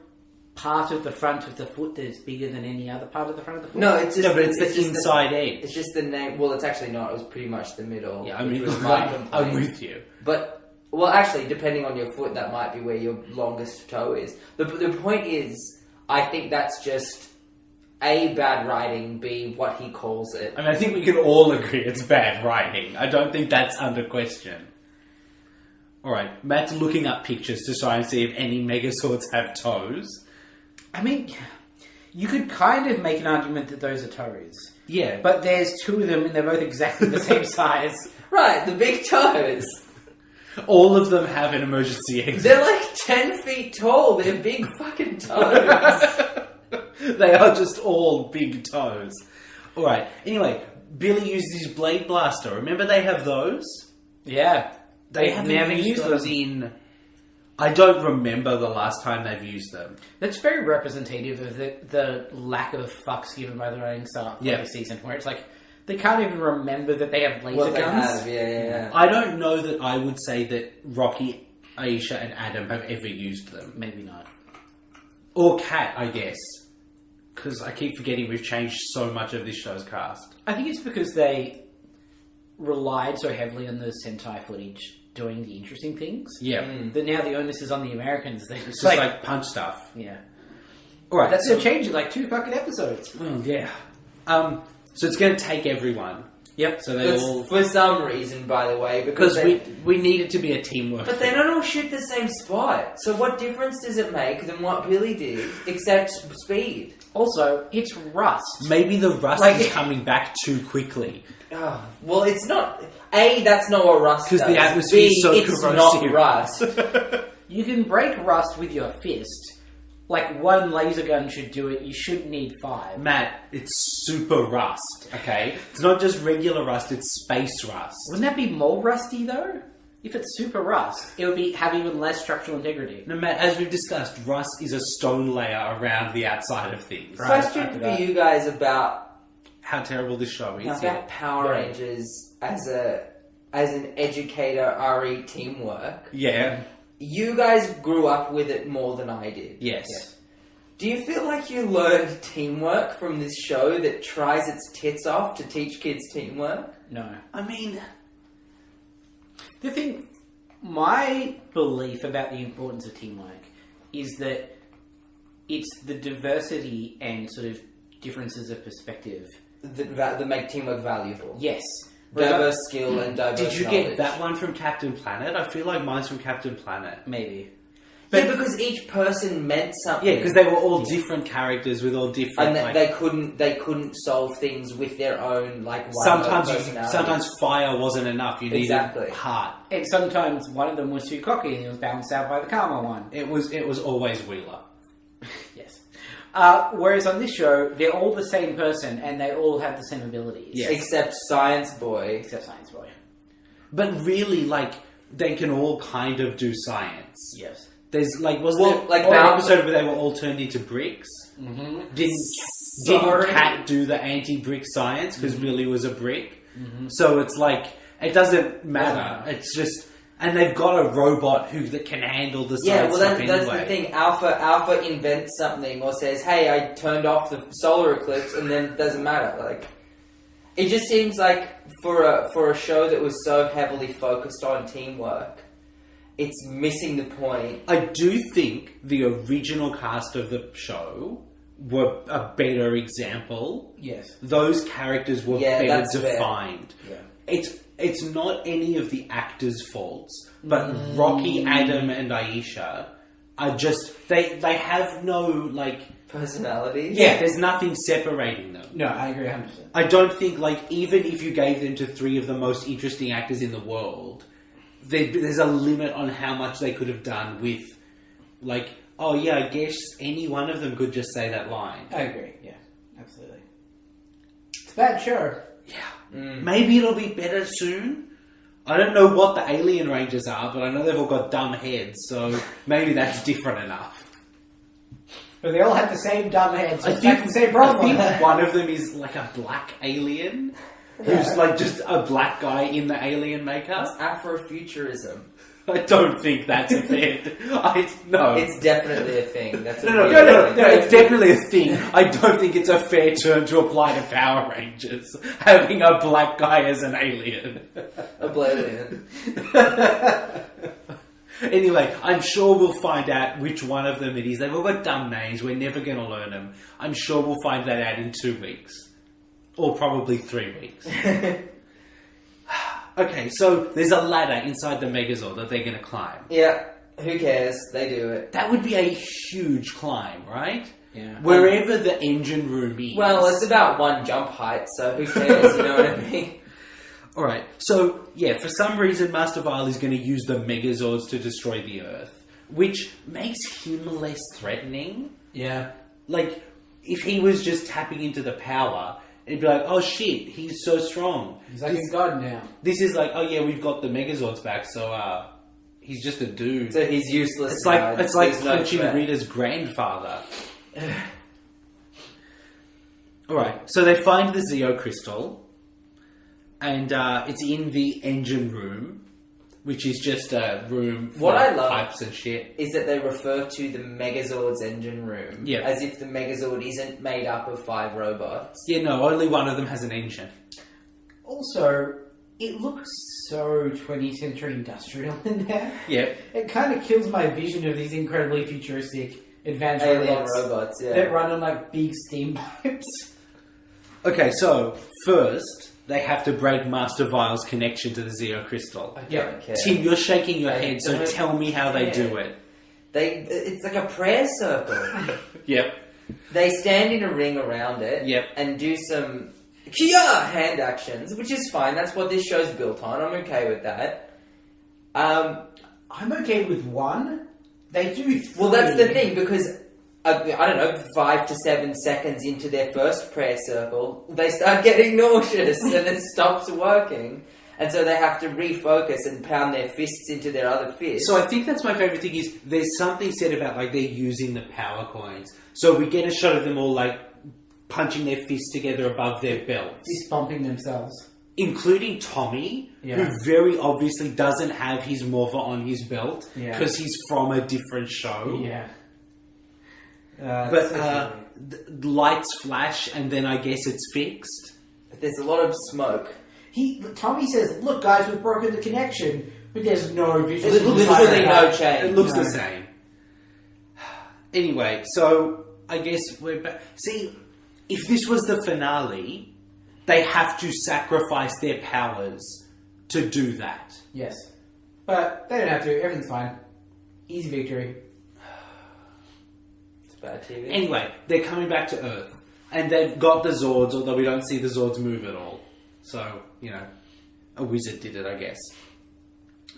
part of the front of the foot that is bigger than any other part of the front of the foot. No, it's just... No, but it's the just inside edge. It's just the name... Well, it's actually not. It was pretty much the middle. Yeah, I which mean, was my I'm complaint. with you. But... Well, actually, depending on your foot, that might be where your longest toe is. The point is, I think that's just A, bad writing, B, what he calls it. I mean, I think we can all agree it's bad writing. I don't think that's under question. Alright, Matt's looking up pictures to try and see if any Megazords have toes. I mean, You could kind of make an argument that those are toes. Yeah, But there's two of them and they're both exactly the same size. Right, the big toes. all of them have an emergency exit. They're like 10 feet tall. They're big fucking toes. They are just all big toes. Alright, anyway, Billy uses his blade blaster. Remember they have those? Yeah. They haven't used those in... I don't remember the last time they've used them. That's very representative of the lack of fucks given by the writing staff for the season, where it's like, they can't even remember that they have laser What they guns. have, yeah. I don't know that I would say that Rocky, Aisha, and Adam have ever used them. Maybe not. Or Kat, I guess. Because I keep forgetting we've changed so much of this show's cast. I think it's because they relied so heavily on the Sentai footage doing the interesting things. Yeah. That now the onus is on the Americans. They're It's just like punch stuff. yeah. Alright. That's going to change in like 2 fucking episodes. Oh, yeah. So it's going to take everyone. Yep. So they all... For some reason, by the way, because Because we need it to be a teamwork. But they don't all shoot the same spot. So what difference does it make than what Billy did, except speed? Also, it's rust. Maybe the rust Like- is coming back too quickly. Oh, well, it's not... A, that's not what rust does. 'Cause the atmosphere is B, so it's corrosive. not rust. You can break rust with your fist. Like, one laser gun should do it. You shouldn't need 5. Matt, it's super rust, okay? It's not just regular rust, it's space rust. Wouldn't that be more rusty, though? If it's super rust, it would have even less structural integrity. No, Matt, as we've discussed, rust is a stone layer around the outside of things. Right. Question after for that. you guys about How terrible this show is. about Power Rangers as an educator RE teamwork. Yeah. You guys grew up with it more than I did. Yes. Do you feel like you learned teamwork from this show that tries its tits off to teach kids teamwork? No. I mean... The thing, my belief about the importance of teamwork is that it's the diversity and sort of differences of perspective. That make teamwork valuable. Yes. Diverse skill and diverse Did you knowledge. get that one from Captain Planet? I feel like mine's from Captain Planet. Maybe. Yeah, because each person meant something. Yeah, because they were all different characters with all different... and they couldn't solve things with their own like one personality. sometimes fire wasn't enough. You needed Exactly. heart. And sometimes one of them was too cocky and it was balanced out by the calmer one. It was always Wheeler. Yes. Whereas on this show, they're all the same person and they all have the same abilities. Yes. Except Science Boy. Except Science Boy. But really, like, they can all kind of do science. Yes. There's like, was Well, there like an now- episode where they were all turned into bricks? Mm-hmm. Didn't Sorry. Kat do the anti-brick science because Billy was a brick? So it's like it doesn't matter. It's just, and they've got a robot that can handle the Yeah, science well, stuff that's anyway. the thing. Alpha invents something or says, "Hey, I turned off the solar eclipse," and then it doesn't matter. Like, it just seems like for a show that was so heavily focused on teamwork, it's missing the point. I do think the original cast of the show were a better example. Yes. Those characters were Yeah, better that's fair. defined. Yeah. It's not any of the actors' faults, but Rocky, Adam, and Aisha are just they have no like Personalities. there's nothing separating them. No, I agree 100%. I don't think like even if you gave them to 3 of the most interesting actors in the world, there's a limit on how much they could have done with like, oh yeah, I guess any one of them could just say that line. I agree, yeah. Absolutely. It's a bad show. Maybe it'll be better soon. I don't know what the alien rangers are, but I know they've all got dumb heads, so maybe that's different enough. But they all have the same dumb heads. I It's think like the same problem. I think one of them is like a black alien, who's like just a black guy in the alien makeup. It's Afrofuturism. I don't think that's a thing. No. It's definitely a thing. That's a No, real thing. it's definitely a thing. I don't think it's a fair term to apply to Power Rangers, having a black guy as an alien. Oblivion. Anyway, I'm sure we'll find out which one of them it is. They've all got dumb names. We're never going to learn them. I'm sure we'll find that out in 2 weeks. Or probably 3 weeks. Okay, so there's a ladder inside the Megazord that they're going to climb. Yeah, who cares? They do it. That would be a huge climb, right? Yeah. Wherever the engine room is. Well, it's about one jump height, so who cares? You know what I mean? All right. So, yeah, for some reason, Master Vile is going to use the Megazords to destroy the Earth, which makes him less threatening. Yeah. Like, if he was just tapping into the power, it'd be like, oh shit, he's so strong. He's like a god now. This is like, oh yeah, we've got the Megazords back, so he's just a dude. So he's useless. It's like now. it's like There's no punching threat. Rita's grandfather. All right, so they find the Zeo crystal, and it's in the engine room, which is just a room full What I of love pipes and shit. is that they refer to the Megazord's engine room Yeah. as if the Megazord isn't made up of 5 robots. Yeah, no, only one of them has an engine. Also, it looks so 20th century industrial in there. Yeah. It kind of kills my vision of these incredibly futuristic advanced Alien robots, yeah. that run on like big steam pipes. Okay, so first they have to break Master Vile's connection to the Zeo crystal. I Yeah. don't care. Tim, you're shaking your I head, so don't tell me how they care. do it. It's like a prayer circle. Yep. They stand in a ring around it Yep. and do some Kia hand actions, which is fine. That's what this show's built on. I'm okay with that. I'm okay with one. They do three. Well, that's the thing, because I don't know, 5 to 7 seconds into their first prayer circle, they start getting nauseous and it stops working. And so they have to refocus and pound their fists into their other fist. So I think that's my favourite thing is there's something said about like they're using the power coins. So we get a shot of them all like punching their fists together above their belts. Fist bumping themselves. Including Tommy, Yeah. who very obviously doesn't have his morpher on his belt Yeah. because he's from a different show. Yeah. But lights flash and then I guess it's fixed. There's a lot of smoke. Tommy says, "Look, guys, we've broken the connection," but there's no visual. There's literally no change. It looks No. the same. Anyway, so I guess we're back. See, if this was the finale, they have to sacrifice their powers to do that. Yes, but they don't have to. Everything's fine. Easy victory. It's bad TV. Anyway, they're coming back to Earth, and they've got the Zords, although we don't see the Zords move at all. So, you know, a wizard did it, I guess.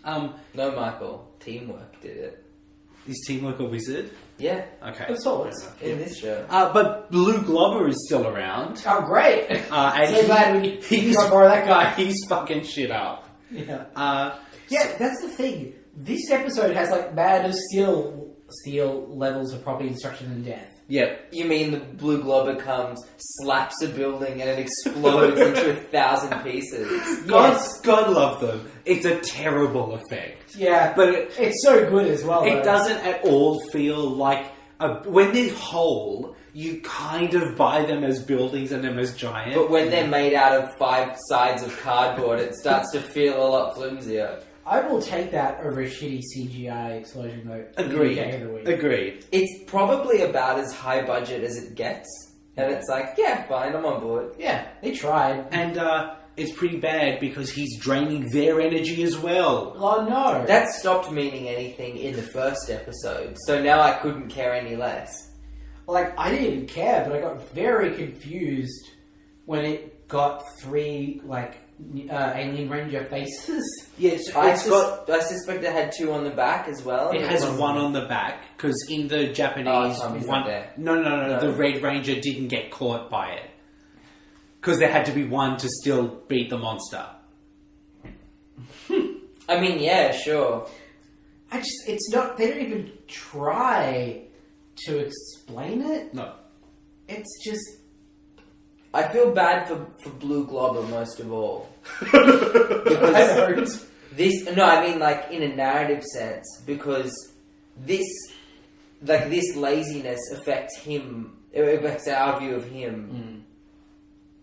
No, Michael. Teamwork did it. Is Teamwork a wizard? Yeah, Okay. Of sorts. Fair enough. in this show. But Blue Globber is still around. Oh, great! And So glad we he's got more of that guy. He's fucking shit up. Yeah. Yeah, that's the thing. This episode has like Man of Steel levels of property destruction and death. Yep. You mean the blue globber comes, slaps a building, and it explodes into 1,000 pieces? God love them. It's a terrible effect. Yeah, But it's so good as well. it though. doesn't at all feel like... when they're whole, you kind of buy them as buildings and them as giant. But when they're made out of 5 sides of cardboard, it starts to feel a lot flimsier. I will take that over a shitty CGI explosion though. Agreed. Any day of the week. Agreed. It's probably about as high budget as it gets. And it's like, yeah, fine, I'm on board. Yeah, they tried. And it's pretty bad because he's draining their energy as well. Oh no! That stopped meaning anything in the first episode, so now I couldn't care any less. Like, I didn't even care, but I got very confused when it got 3, like, Alien Ranger faces. Yes, I it's got... suspect it had 2 on the back as well. It has one on the back because in the Japanese Tommy's one, not there. no, the Red Ranger didn't get caught by it because there had to be one to still beat the monster. I mean, yeah, sure. It's not, they don't even try to explain it. No, It's just, I feel bad for Blue Globber most of all. I don't. I mean, like, in a narrative sense, because this laziness affects him, it affects our view of him,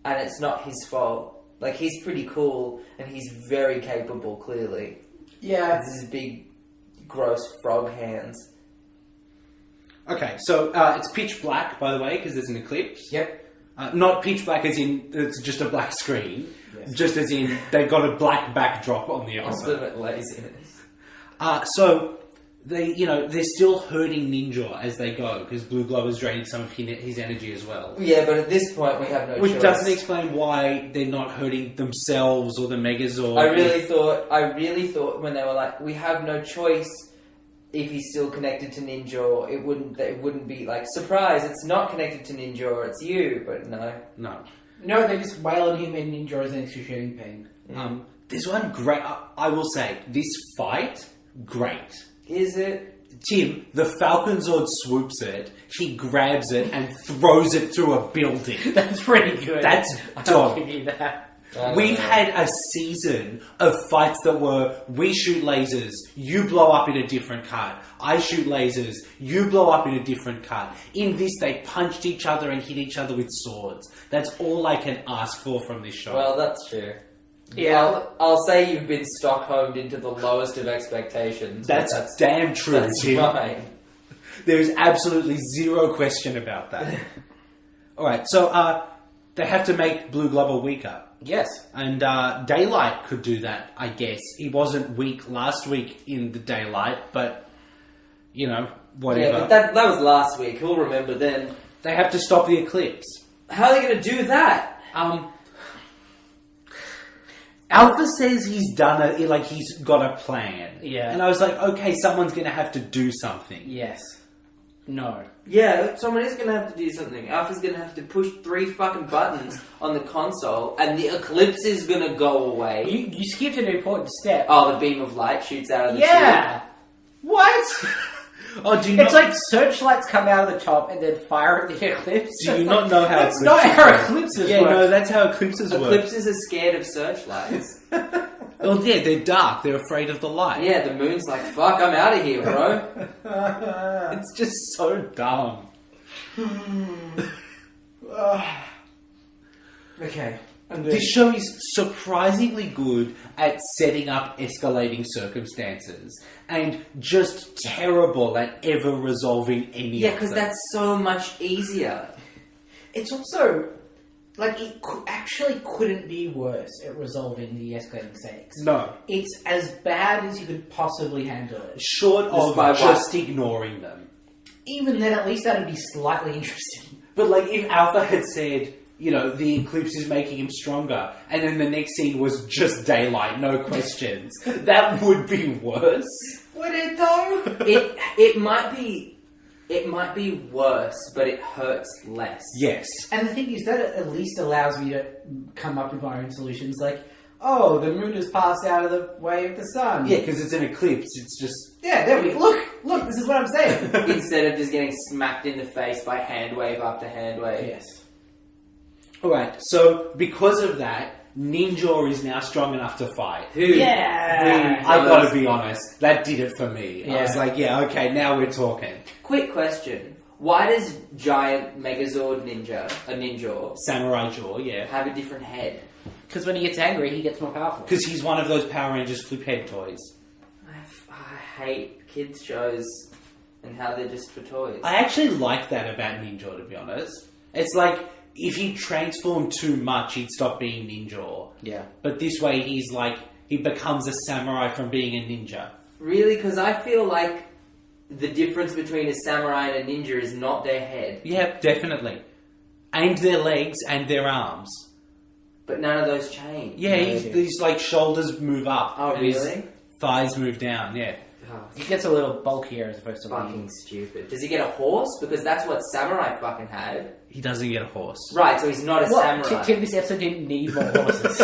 and it's not his fault. Like, he's pretty cool, and he's very capable, clearly. Yeah. This is big, gross frog hands. Okay, so it's pitch black, by the way, because there's an eclipse. Yep. Not pitch black as in it's just a black screen. Yes. Just as in they've got a black backdrop on the episode. Ultimate laziness. So they're still hurting Ninja as they go because Blue Glow is draining some of his energy as well. Yeah, but at this point we have no Which choice. doesn't explain why they're not hurting themselves or the Megazord. I really thought when they were like, we have no choice if he's still connected to Ninja, it wouldn't be like, surprise, it's not connected to Ninja, it's you, but no. No, they just wail on him and Ninja is an excruciating pain. There's one great... I will say, this fight, great. Is it? Tim, the Falcon Zord swoops it, he grabs it and throws it through a building. That's pretty good. That's I'll dope. give you that. We've had a season of fights that were, we shoot lasers, you blow up in a different cut. I shoot lasers, you blow up in a different cut. In this, they punched each other and hit each other with swords. That's all I can ask for from this show. Well, that's true. Yeah. I'll say you've been Stockholmed into the lowest of expectations. That's damn true, That's Tim. fine. There is absolutely zero question about that. Alright, so they have to make Blue Globber weaker. Yes. And Daylight could do that, I guess. He wasn't weak last week in the Daylight, but, whatever. Yeah, but that was last week. Who'll remember then? They have to stop the eclipse. How are they going to do that? Alpha says he's done it, like he's got a plan. Yeah. And I was like, okay, someone's going to have to do something. Yes. No. Yeah, someone is going to have to do something. Alpha's going to have to push 3 fucking buttons on the console, and the eclipse is going to go away. You skipped an important step. Oh, the beam of light shoots out of the Yeah. What? Oh, do you It's like searchlights come out of the top and then fire at the eclipse. Do you not know how That's eclipses not how work? eclipses Yeah, work. no, that's how eclipses work. Eclipses are scared of searchlights. Well, yeah, they're dark. They're afraid of the light. Yeah, the moon's like, fuck, I'm out of here, bro. It's just so dumb. Okay. This show is surprisingly good at setting up escalating circumstances and just terrible at ever resolving any Yeah, of them. because that's so much easier. It's also, like, it actually couldn't be worse at resolving the escalating stakes. No. It's as bad as you could possibly handle it. Short of by just ignoring them. Even then, at least that'd be slightly interesting. But, like, if Alpha had said, the eclipse is making him stronger, and then the next scene was just daylight, no questions, that would be worse. Would it, though? It might be worse, but it hurts less. Yes. And the thing is, that at least allows me to come up with my own solutions, like, oh, the moon has passed out of the way of the sun. Yeah, because it's an eclipse, it's just... Yeah, there we go. Look, this is what I'm saying. Instead of just getting smacked in the face by hand wave after hand wave. Yes. Alright, so because of that, Ninja is now strong enough to fight. Yeah! I gotta be honest, that did it for me. I Yeah. was like, yeah, okay, now we're talking. Quick question. Why does giant Megazord a ninja, Samurai Jaw, yeah. have a different head? Because when he gets angry, he gets more powerful. Because he's one of those Power Rangers flip head toys. I hate kids' shows and how they're just for toys. I actually like that about Ninja, to be honest. It's like, if he transformed too much, he'd stop being Ninja. Yeah. But this way, he becomes a samurai from being a ninja. Really? Because I feel like the difference between a samurai and a ninja is not their head. Yeah, definitely. And their legs and their arms. But none of those change. Yeah, his like shoulders move up. Oh, and his really? thighs move down, yeah. Oh, He gets a little bulkier as opposed to fucking stupid. Does he get a horse? Because that's what samurai fucking had. He doesn't get a horse. Right, so he's not a samurai. Tim, this episode didn't need more horses.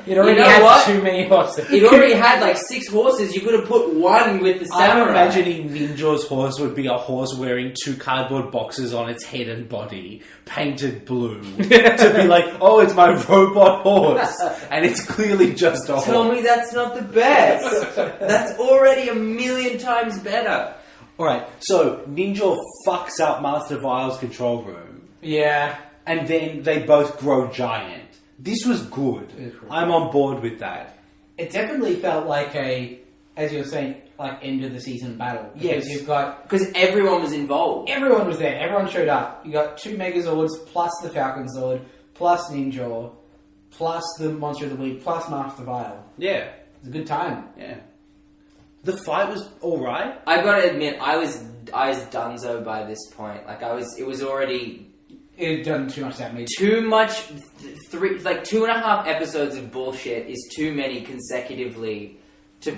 It already know had what? too many horses. It already had like 6 horses. You could have put one with the samurai. I'm imagining Ninja's horse would be a horse wearing 2 cardboard boxes on its head and body, painted blue, to be like, oh, it's my robot horse. And it's clearly just a horse. Tell me that's not the best. That's already 1,000,000 times better. Alright, so Ninja fucks up Master Vile's control room, Yeah. and then they both grow giant. This was good. I'm on board with that. It definitely felt like a, as you were saying, like end of the season battle. Because Yes. you've got, Because everyone was involved. everyone was there, everyone showed up. You got 2 Megazords, plus the Falcon Zord, plus Ninja, plus the Monster of the Week, plus Master Vile. Yeah. It's a good time. Yeah. The fight was alright. I gotta admit, I was donezo by this point. It was already It had done too much damage. too much. 2.5 episodes of bullshit is too many consecutively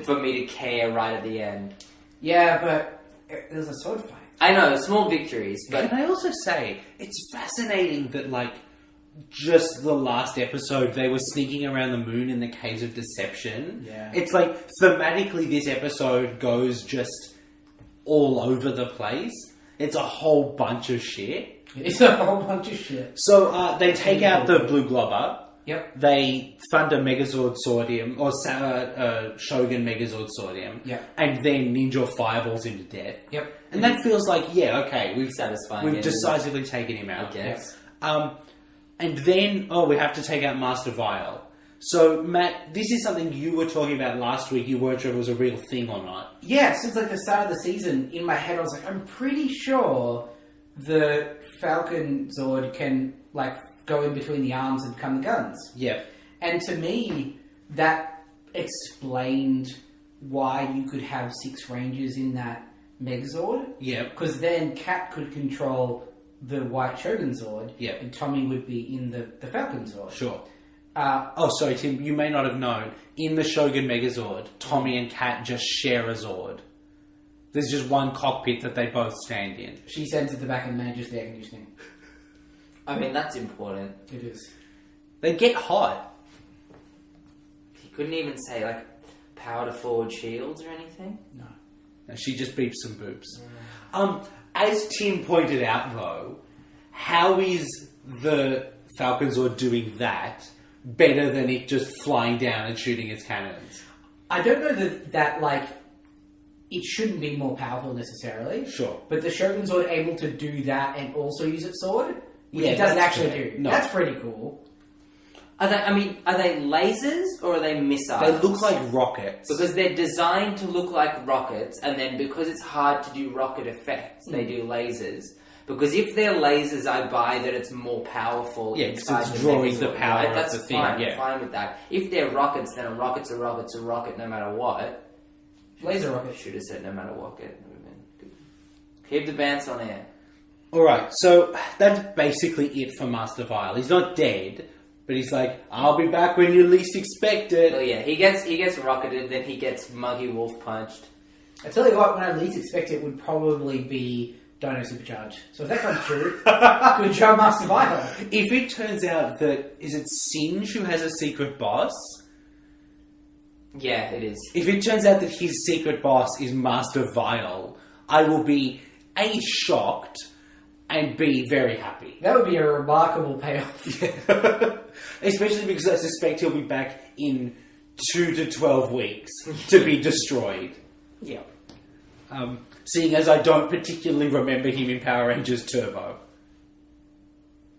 for me to care right at the end. Yeah, but it was a sword fight. I know, small victories, but Can I also say, it's fascinating that, like, just the last episode, they were sneaking around the moon in the Caves of Deception. Yeah. It's like, thematically, this episode goes just all over the place. It's a whole bunch of shit. It's a whole bunch of shit. So, they take out the blue globber. Yep. They Thunder Megazord sword him, or Shogun Megazord sword him. Yep. And then Ninja fireballs him to death. Yep. And that feels like, yeah, okay, we've satisfying. We've decisively taken him out. I guess. And then, we have to take out Master Vile. So, Matt, this is something you were talking about last week. You weren't sure if it was a real thing or not. Yeah, since like the start of the season, in my head I was like, I'm pretty sure the Falcon Zord can like go in between the arms and become the guns. Yeah. And to me, that explained why you could have 6 Rangers in that Megazord. Yeah. Because then Cat could control the White Shogun Zord. Yeah. And Tommy would be in the Falcon Zord. Sure. Sorry, Tim, you may not have known. In the Shogun Megazord, Tommy and Kat just share a Zord. There's just one cockpit that they both stand in. She sends at the back and manages the air conditioning. I mean, that's important. It is. They get hot. He couldn't even say, like, power to forward shields or anything? No. And she just beeps some boobs. As Tim pointed out, though, how is the Falcon Zord doing that better than it just flying down and shooting its cannons? I don't know that like, it shouldn't be more powerful necessarily. Sure. But the Shogun Zord able to do that and also use its sword, which Yeah, it doesn't that's actually fair. do. No. That's pretty cool. Are they lasers or are they missiles? They look like rockets. Because they're designed to look like rockets, and then because it's hard to do rocket effects, they do lasers. Because if they're lasers, I buy that it's more powerful. Yeah, 'cause inside it's the drawing Megazord, the power right? of That's the thing, fine, yeah. I'm fine with that. If they're rockets, then a rocket's a rocket no matter what. Laser I rocket. should have said no matter what. Keep the bands on air. Alright, so that's basically it for Master Vile. He's not dead, but he's like, I'll be back when you least expect So it. yeah, he gets rocketed, then he gets Monkey Wolf punched. I tell you what, when I least expect it would probably be Dino Supercharge. So if that comes true, good job, Master Vile. If it turns out that, is it Singe who has a secret boss? Yeah, it is. If it turns out that his secret boss is Master Vile, I will be A, shocked, and B, very happy. That would be a remarkable payoff. Especially because I suspect he'll be back in 2 to 12 weeks to be destroyed. Yeah. Seeing as I don't particularly remember him in Power Rangers Turbo.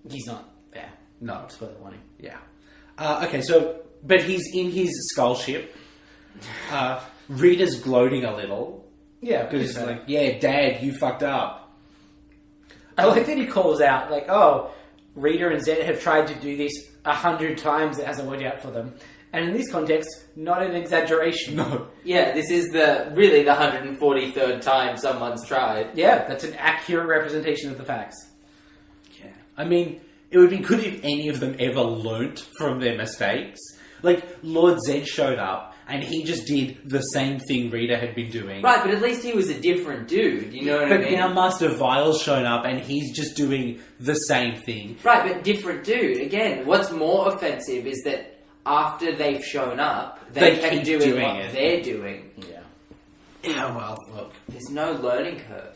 He's not there. No. Spoiler warning. Yeah. Okay, so, but he's in his skull ship. Rita's gloating a little. Yeah, Because he's like, yeah, Dad, you fucked up. I like that he calls out, like, oh, Rita and Zed have tried to do this 100 times, it hasn't worked out for them. And in this context, not an exaggeration. No. Yeah, this is the 143rd time someone's tried. Yeah, that's an accurate representation of the facts. Yeah. I mean, it would be good if any of them ever learnt from their mistakes. Like, Lord Zed showed up, and he just did the same thing Rita had been doing. Right, but at least he was a different dude, you know what I But mean? now Master Vile's shown up, and he's just doing the same thing. Right, but different dude. Again, what's more offensive is that after they've shown up, they They keep keep doing doing what it. they're doing. Yeah. Yeah, well, look. There's no learning curve.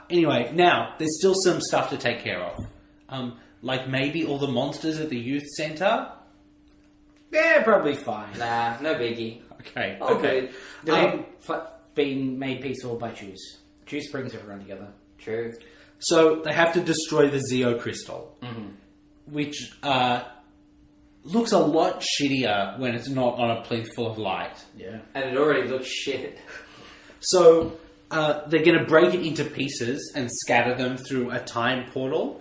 Anyway, now, there's still some stuff to take care of. Like maybe all the monsters at the youth centre? Yeah, probably fine. Nah, no biggie. Okay, Oh, okay. good. They're being made peaceful by Juice. Juice brings everyone together. True. So, they have to destroy the Zeo Crystal. Which, looks a lot shittier when it's not on a plinth full of light. Yeah. And it already looks shit. So, they're going to break it into pieces and scatter them through a time portal.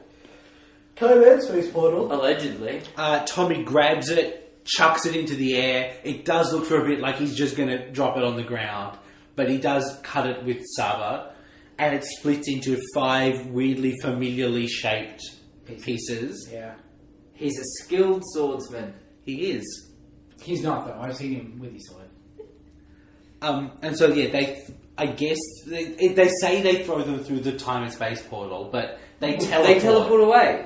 Time and space portal. Allegedly. Tommy grabs it, chucks it into the air. It does look for a bit like he's just going to drop it on the ground, but he does cut it with saber, and it splits into 5 weirdly familiarly shaped pieces. Yeah. He's a skilled swordsman. He is. He's not, though. I've seen him with his sword. And so, yeah, I guess they say they throw them through the time and space portal, but they teleport away.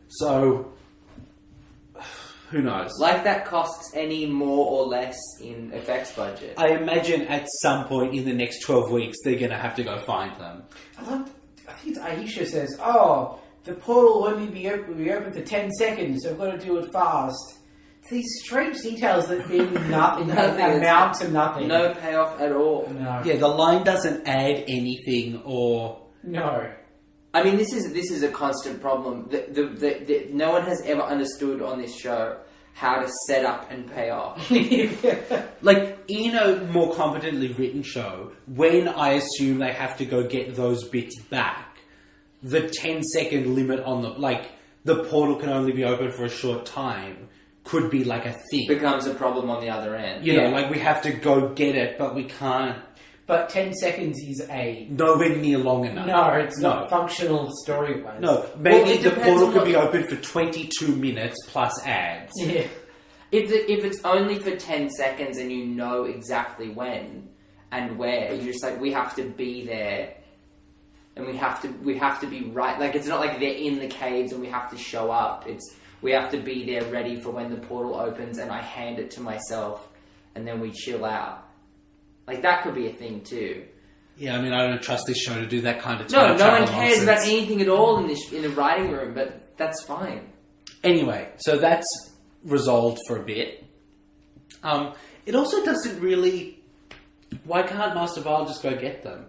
So, who knows? Like that costs any more or less in effects budget. I imagine at some point in the next 12 weeks they're going to have to go find them. I think it's Aisha says, "Oh, the portal will only be open for 10 seconds, so I've got to do it fast." It's these strange details that mean nothing, amount to nothing. No payoff at all. No. Yeah, the line doesn't add anything or... No. I mean, this is a constant problem. No one has ever understood on this show how to set up and pay off. Like, in a more competently written show, when I assume they have to go get those bits back, the 10-second limit on the portal can only be open for a short time, could be like a thing. Becomes a problem on the other end. You know, like we have to go get it, but we can't. But 10 seconds is nowhere near long enough. No, it's not functional story-wise. No, maybe the depends portal on could be open for 22 minutes plus ads. Yeah. If it's only for 10 seconds and you know exactly when and where, you're just like, we have to be there. And we have to be right. Like, it's not like they're in the caves and we have to show up. We have to be there ready for when the portal opens and I hand it to myself and then we chill out. Like, that could be a thing too. Yeah, I mean, I don't trust this show to do that kind of No time one travel cares nonsense. about anything at all in the writing room, but that's fine. Anyway, so that's resolved for a bit. It also doesn't really... Why can't Master Vile just go get them?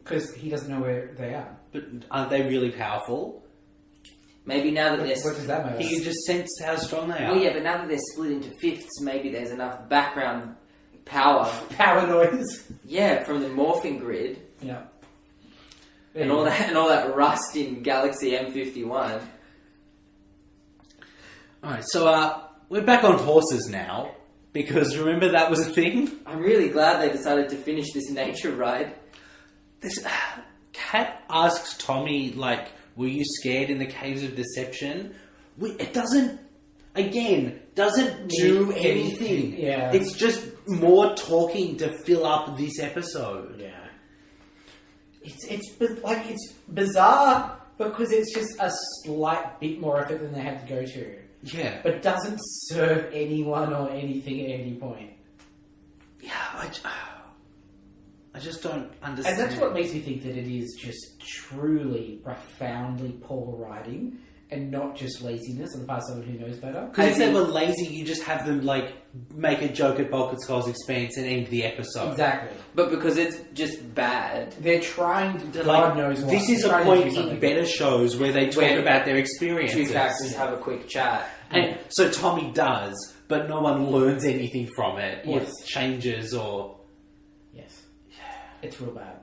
Because he doesn't know where they are. But aren't they really powerful? Maybe now that What does that matter? He can just sense how strong they are. Well, yeah, but now that they're split into fifths, maybe there's enough background power. Power noise. Yeah, from the morphing grid Yeah. and all that rust in Galaxy M51. Alright, so we're back on horses now. Because remember that was a thing? I'm really glad they decided to finish this nature ride. This Kat asks Tommy, like, were you scared in the Caves of Deception? It doesn't do anything. Yeah. It's just more talking to fill up this episode. Yeah. It's bizarre because it's just a slight bit more effort than they had to go to. Yeah. But doesn't serve anyone or anything at any point. Yeah, I just don't understand. And that's what makes me think that it is just truly, profoundly poor writing and not just laziness on the part of someone who knows better. Because if they were lazy, you just have them, like, make a joke at Bulk and Skull's expense and end the episode. Exactly. But because it's just bad. They're trying to, Like, God knows what. this is They're a trying to point do in something. better shows where they talk Where about their experiences. Two characters have a quick chat. And so Tommy does, but no one learns anything from it, or Yes. changes, or... Yes. It's real bad.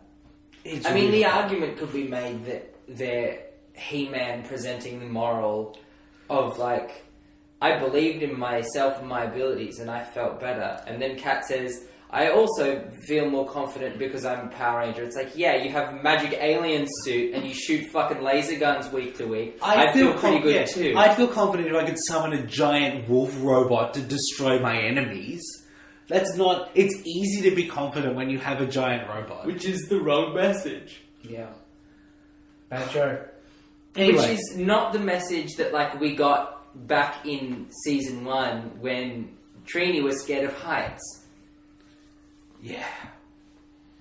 It's I mean, really the bad. argument could be made that they're He-Man presenting the moral of, like, I believed in myself and my abilities and I felt better. And then Kat says, I also feel more confident because I'm a Power Ranger. It's like, yeah, you have a magic alien suit and you shoot fucking laser guns week to week. I'd feel pretty good too. I'd feel confident if I could summon a giant wolf robot to destroy my enemies. That's not... It's easy to be confident when you have a giant robot. Which is the wrong message. Yeah. Bad show. Anyway. Which is not the message that, like, we got back in season 1 when Trini was scared of heights. Yeah.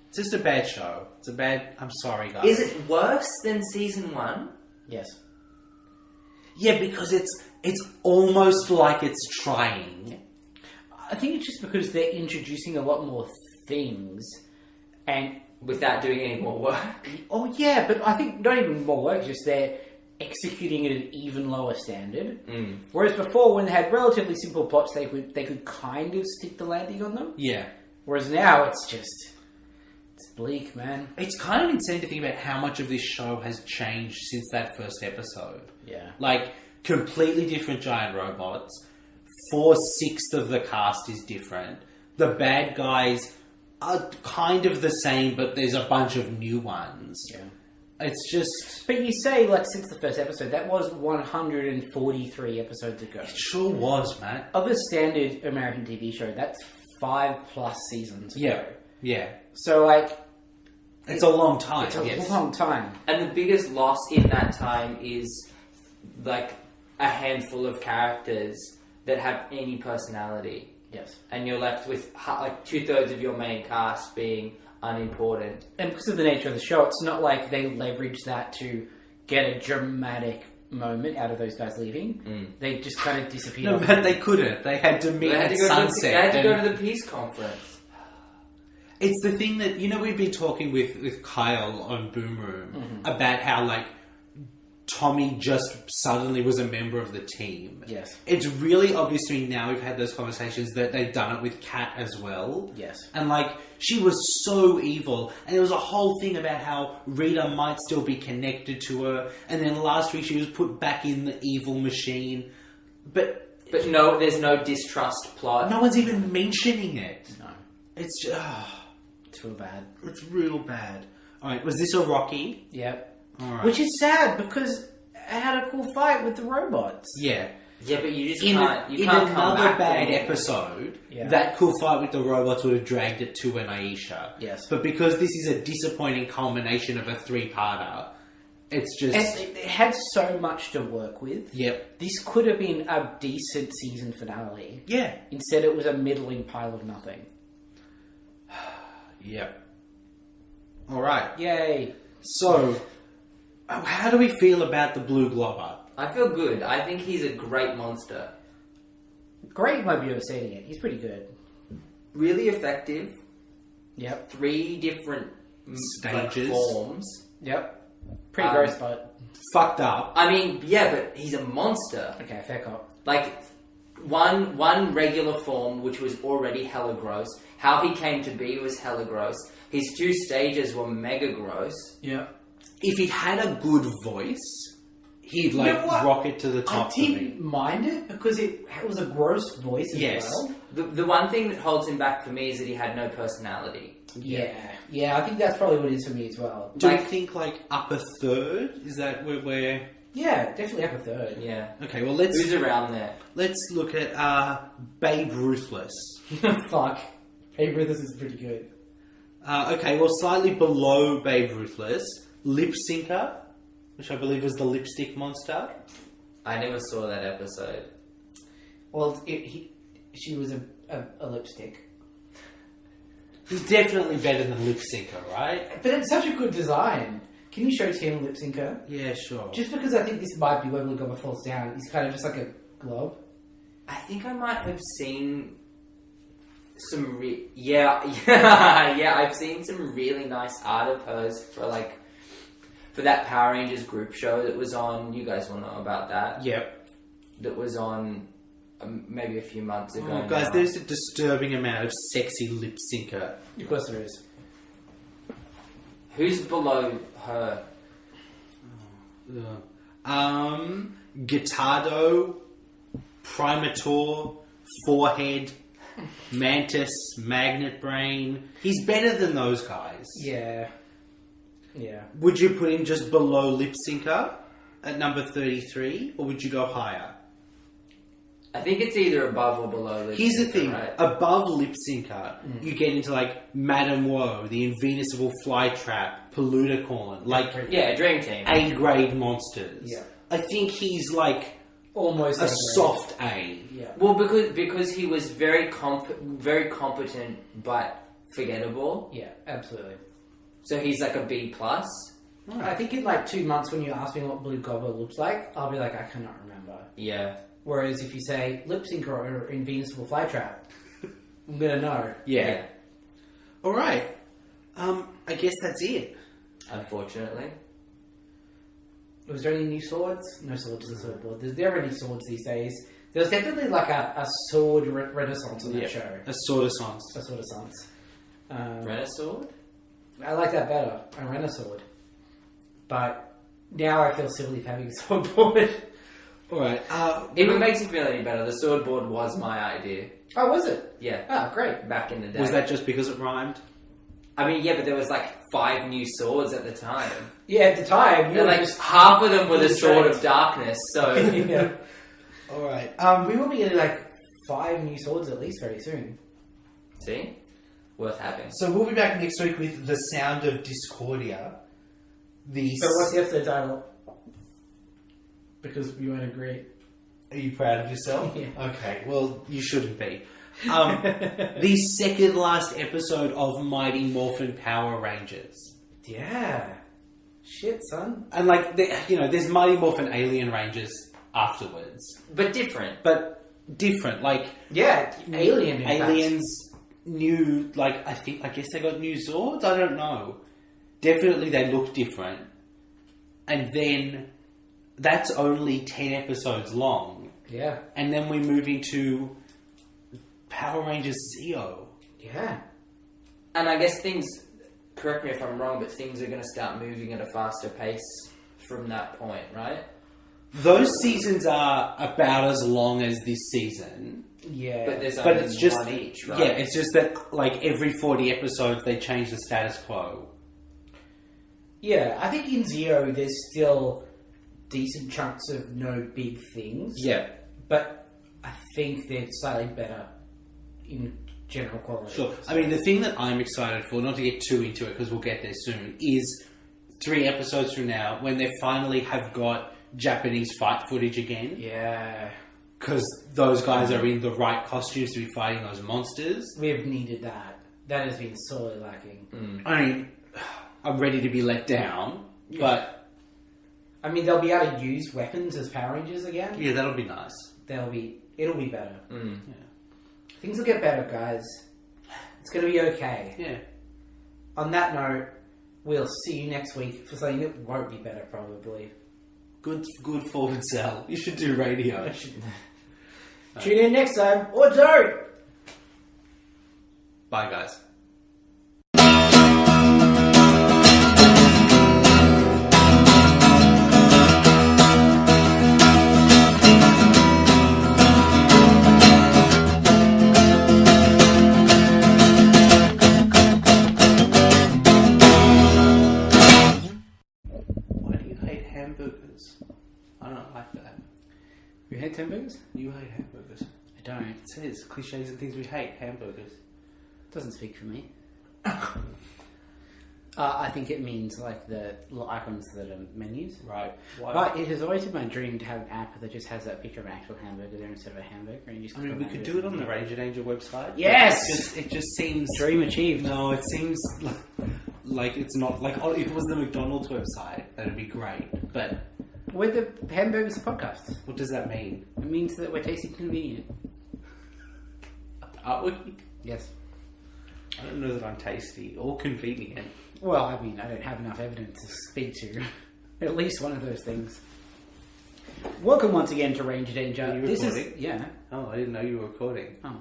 It's just a bad show. It's a bad... I'm sorry, guys. Is it worse than season 1? Yes. Yeah, because it's almost like it's trying. I think it's just because they're introducing a lot more things and... Without doing any more work. Oh, yeah, but I think not even more work, just they're executing it at an even lower standard. Whereas before, when they had relatively simple plots, they could kind of stick the landing on them. Yeah. Whereas now, it's just... It's bleak, man. It's kind of insane to think about how much of this show has changed since that first episode. Yeah. Like, completely different giant robots, 4/6 of the cast is different. The bad guys are kind of the same, but there's a bunch of new ones. Yeah. It's just... But you say, like, since the first episode, that was 143 episodes ago. It sure was, Matt. Of a standard American TV show, that's 5+ seasons ago. Yeah. So, like... It's a long time. It's a yes. long time. And the biggest loss in that time is, like, a handful of characters that have any personality. Yes. And you're left with, like, 2/3 of your main cast being unimportant. And because of the nature of the show, it's not like they leverage that to get a dramatic moment out of those guys leaving. They just kind of disappear. No, but they couldn't. They had to meet They had at to go sunset. they had to go and- to the peace conference. It's the thing that, you know, we've been talking with Kyle on Boom Room about how, like, Tommy just suddenly was a member of the team. Yes. It's really obvious to me now we've had those conversations that they've done it with Kat as well. Yes. And, like, she was so evil. And there was a whole thing about how Rita might still be connected to her. And then last week she was put back in the evil machine. But But no, there's no distrust plot. no one's even mentioning it. No. It's just... It's real bad. it's real bad. Alright, was this a Rocky? Yep. Alright. Which is sad because it had a cool fight with the robots. Yeah. Yeah, but you just In can't. You can't come another back bad from it. episode, Yeah. that cool fight with the robots would have dragged it to an Aisha. Yes. But because this is a disappointing culmination of a 3-parter, it's just... And it had so much to work with. Yep. This could have been a decent season finale. Yeah. Instead, it was a middling pile of nothing. Yep. Alright. Yay. So, how do we feel about the blue globber? I feel good. I think he's a great monster. Great might be overstating it. He's pretty good. Really effective. Yep. 3 different Stages. forms. Yep. Pretty gross, but... Fucked up. I mean, yeah, but he's a monster. Okay, fair cop. Like, one regular form, which was already hella gross. How he came to be was hella gross. His 2 stages were mega gross. Yeah. If he had a good voice, he'd, like, know what? rocket to the I top for me. didn't mind it because it was a gross voice as Yes. well. The one thing that holds him back for me is that he had no personality. Yeah. Yeah, I think that's probably what it is for me as well. Do Like, we think, like, upper third? Is that where we're... yeah, definitely up a third. Yeah. Okay, well, let's Who's around there? look at Babe Ruthless. Fuck. Hey, Brothers is pretty good. Okay, well, slightly below Babe Ruthless, Lip Syncer, which I believe was the lipstick monster. I never saw that episode. Well, she was a lipstick. He's definitely better than Lip Syncer, right? But it's such a good design. Can you show Tim Lip Syncer? Yeah, sure. Just because I think this might be where Blue Gobber falls down. He's kind of just like a glob. I think I might have seen some yeah, I've seen some really nice art of hers for that Power Rangers group show that was on. You guys will know about that. Yep. That was on maybe a few months ago. Oh, guys, now. there's a disturbing amount of sexy Lip Syncer. Of course there is. Who's below her? Guitardo, Primator, Forehead, Mantis, Magnet Brain. He's better than those guys. Yeah. Yeah. Would you put him just below Lip Syncer at number 33, or would you go higher? I think it's either above or below. Lip Here's the Syncer, thing, right? above Lip Syncer, you get into like Madame Woe, the Invincible Flytrap, Pollutorcorn, like Yeah, Dream Team. A-grade monsters. Yeah. I think he's like Almost a A-grade. soft A. Yeah. Well, because he was very competent but forgettable. Yeah, absolutely. So he's like a B plus. I think in like 2 months when you ask me what Blue Gobber looks like, I'll be like, I cannot remember. Yeah. Whereas if you say Lip Syncer or Invincible Flytrap, I'm gonna know. Yeah. Alright. I guess that's it. Unfortunately. Was there any new swords? No swords to the sword board. There's never any swords these days. There's definitely like a sword renaissance on that show. A sort of songs. A sword renaissance. Renaissance? I like that better. A sword. But now I feel silly for having a sword board. All right. If it makes you feel any better, the sword board was my idea. Oh, was it? Yeah. Oh, great. Back in the day. Was that just because it rhymed? I mean, yeah, but there was like 5 new swords at the time. Yeah, at the time, you And were like just half of them were the sword trained. of darkness, so... yeah. All right. We will be getting like 5 new swords at least very soon. See? Worth having. So we'll be back next week with The Sound of Discordia. So what's the episode title? Because we won't agree. Are you proud of yourself? Yeah. Okay, well, you shouldn't be. The second last episode of Mighty Morphin Power Rangers. Yeah. Shit, son. And, like, there's Mighty Morphin Alien Rangers afterwards. But different. But different. Like, Yeah, alien impact. aliens, new, like, I guess they got new Zords? I don't know. Definitely they look different. And then that's only 10 episodes long. Yeah. And then we move into Power Rangers Zeo. Yeah. And I guess things, correct me if I'm wrong, but things are going to start moving at a faster pace from that point, right? Those seasons are about as long as this season. Yeah. But there's But only it's just one each, right? Yeah, it's just that like every 40 episodes they change the status quo. Yeah, I think in Zero there's still decent chunks of no big things. Yeah. But I think they're slightly better in general quality. Sure. I mean, the thing that I'm excited for, not to get too into it because we'll get there soon, is 3 episodes from now when they finally have got Japanese fight footage again. Yeah. Because those guys are in the right costumes to be fighting those monsters. We've needed that. That has been sorely lacking. I mean, I'm ready to be let down, but I mean, they'll be able to use weapons as Power Rangers again. yeah, that'll be nice. It'll be better. Mm. Things will get better, guys. It's going to be okay. Yeah. On that note, we'll see you next week for something that won't be better, probably. Good forward sell. You should do radio. Tune in next time, or don't! Bye, guys. Why do you hate hamburgers? I don't like that. You hate hamburgers? You hate hamburgers. I don't. It says cliches and things we hate. Hamburgers. Doesn't speak for me. I think it means like the little icons that are menus. Right. Why? But it has always been my dream to have an app that just has that picture of an actual hamburger there instead of a hamburger. And you just I mean, we could do it on the Ranger Danger website. Yes! It just seems... Dream achieved. No, it seems like it's not... Like, oh, if it was the McDonald's website, that'd be great. But We're the Hamburgers podcast. what does that mean? It means that we're tasty and convenient. Are we? Yes. I don't know that I'm tasty or convenient. Well, I mean, I don't have enough evidence to speak to at least one of those things. Welcome once again to Ranger Danger. Are you This is recording? yeah. Oh, I didn't know you were recording. Oh.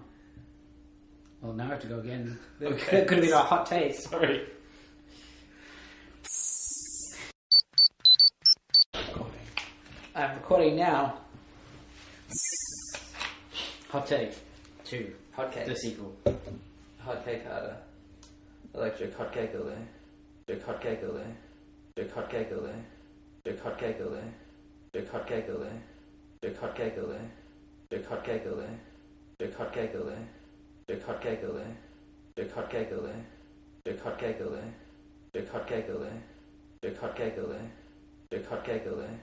Well, now I have to go again. Okay. That could have been a hot take. Sorry. I'm recording now. Hot take 2. Hot cake. The sequel. Hot cake harder. Electric hot cake all day. Electric hot cake all day. Electric hot cake all day. Electric hot cake all day. Electric hot cake all day. Electric hot cake all day. Electric hot cake all day. Electric hot cake all day. Electric hot cake all day. Electric hot cake all day. Electric hot cake all day. Electric hot cake all day. Electric hot cake all day. Electric hot cake all day.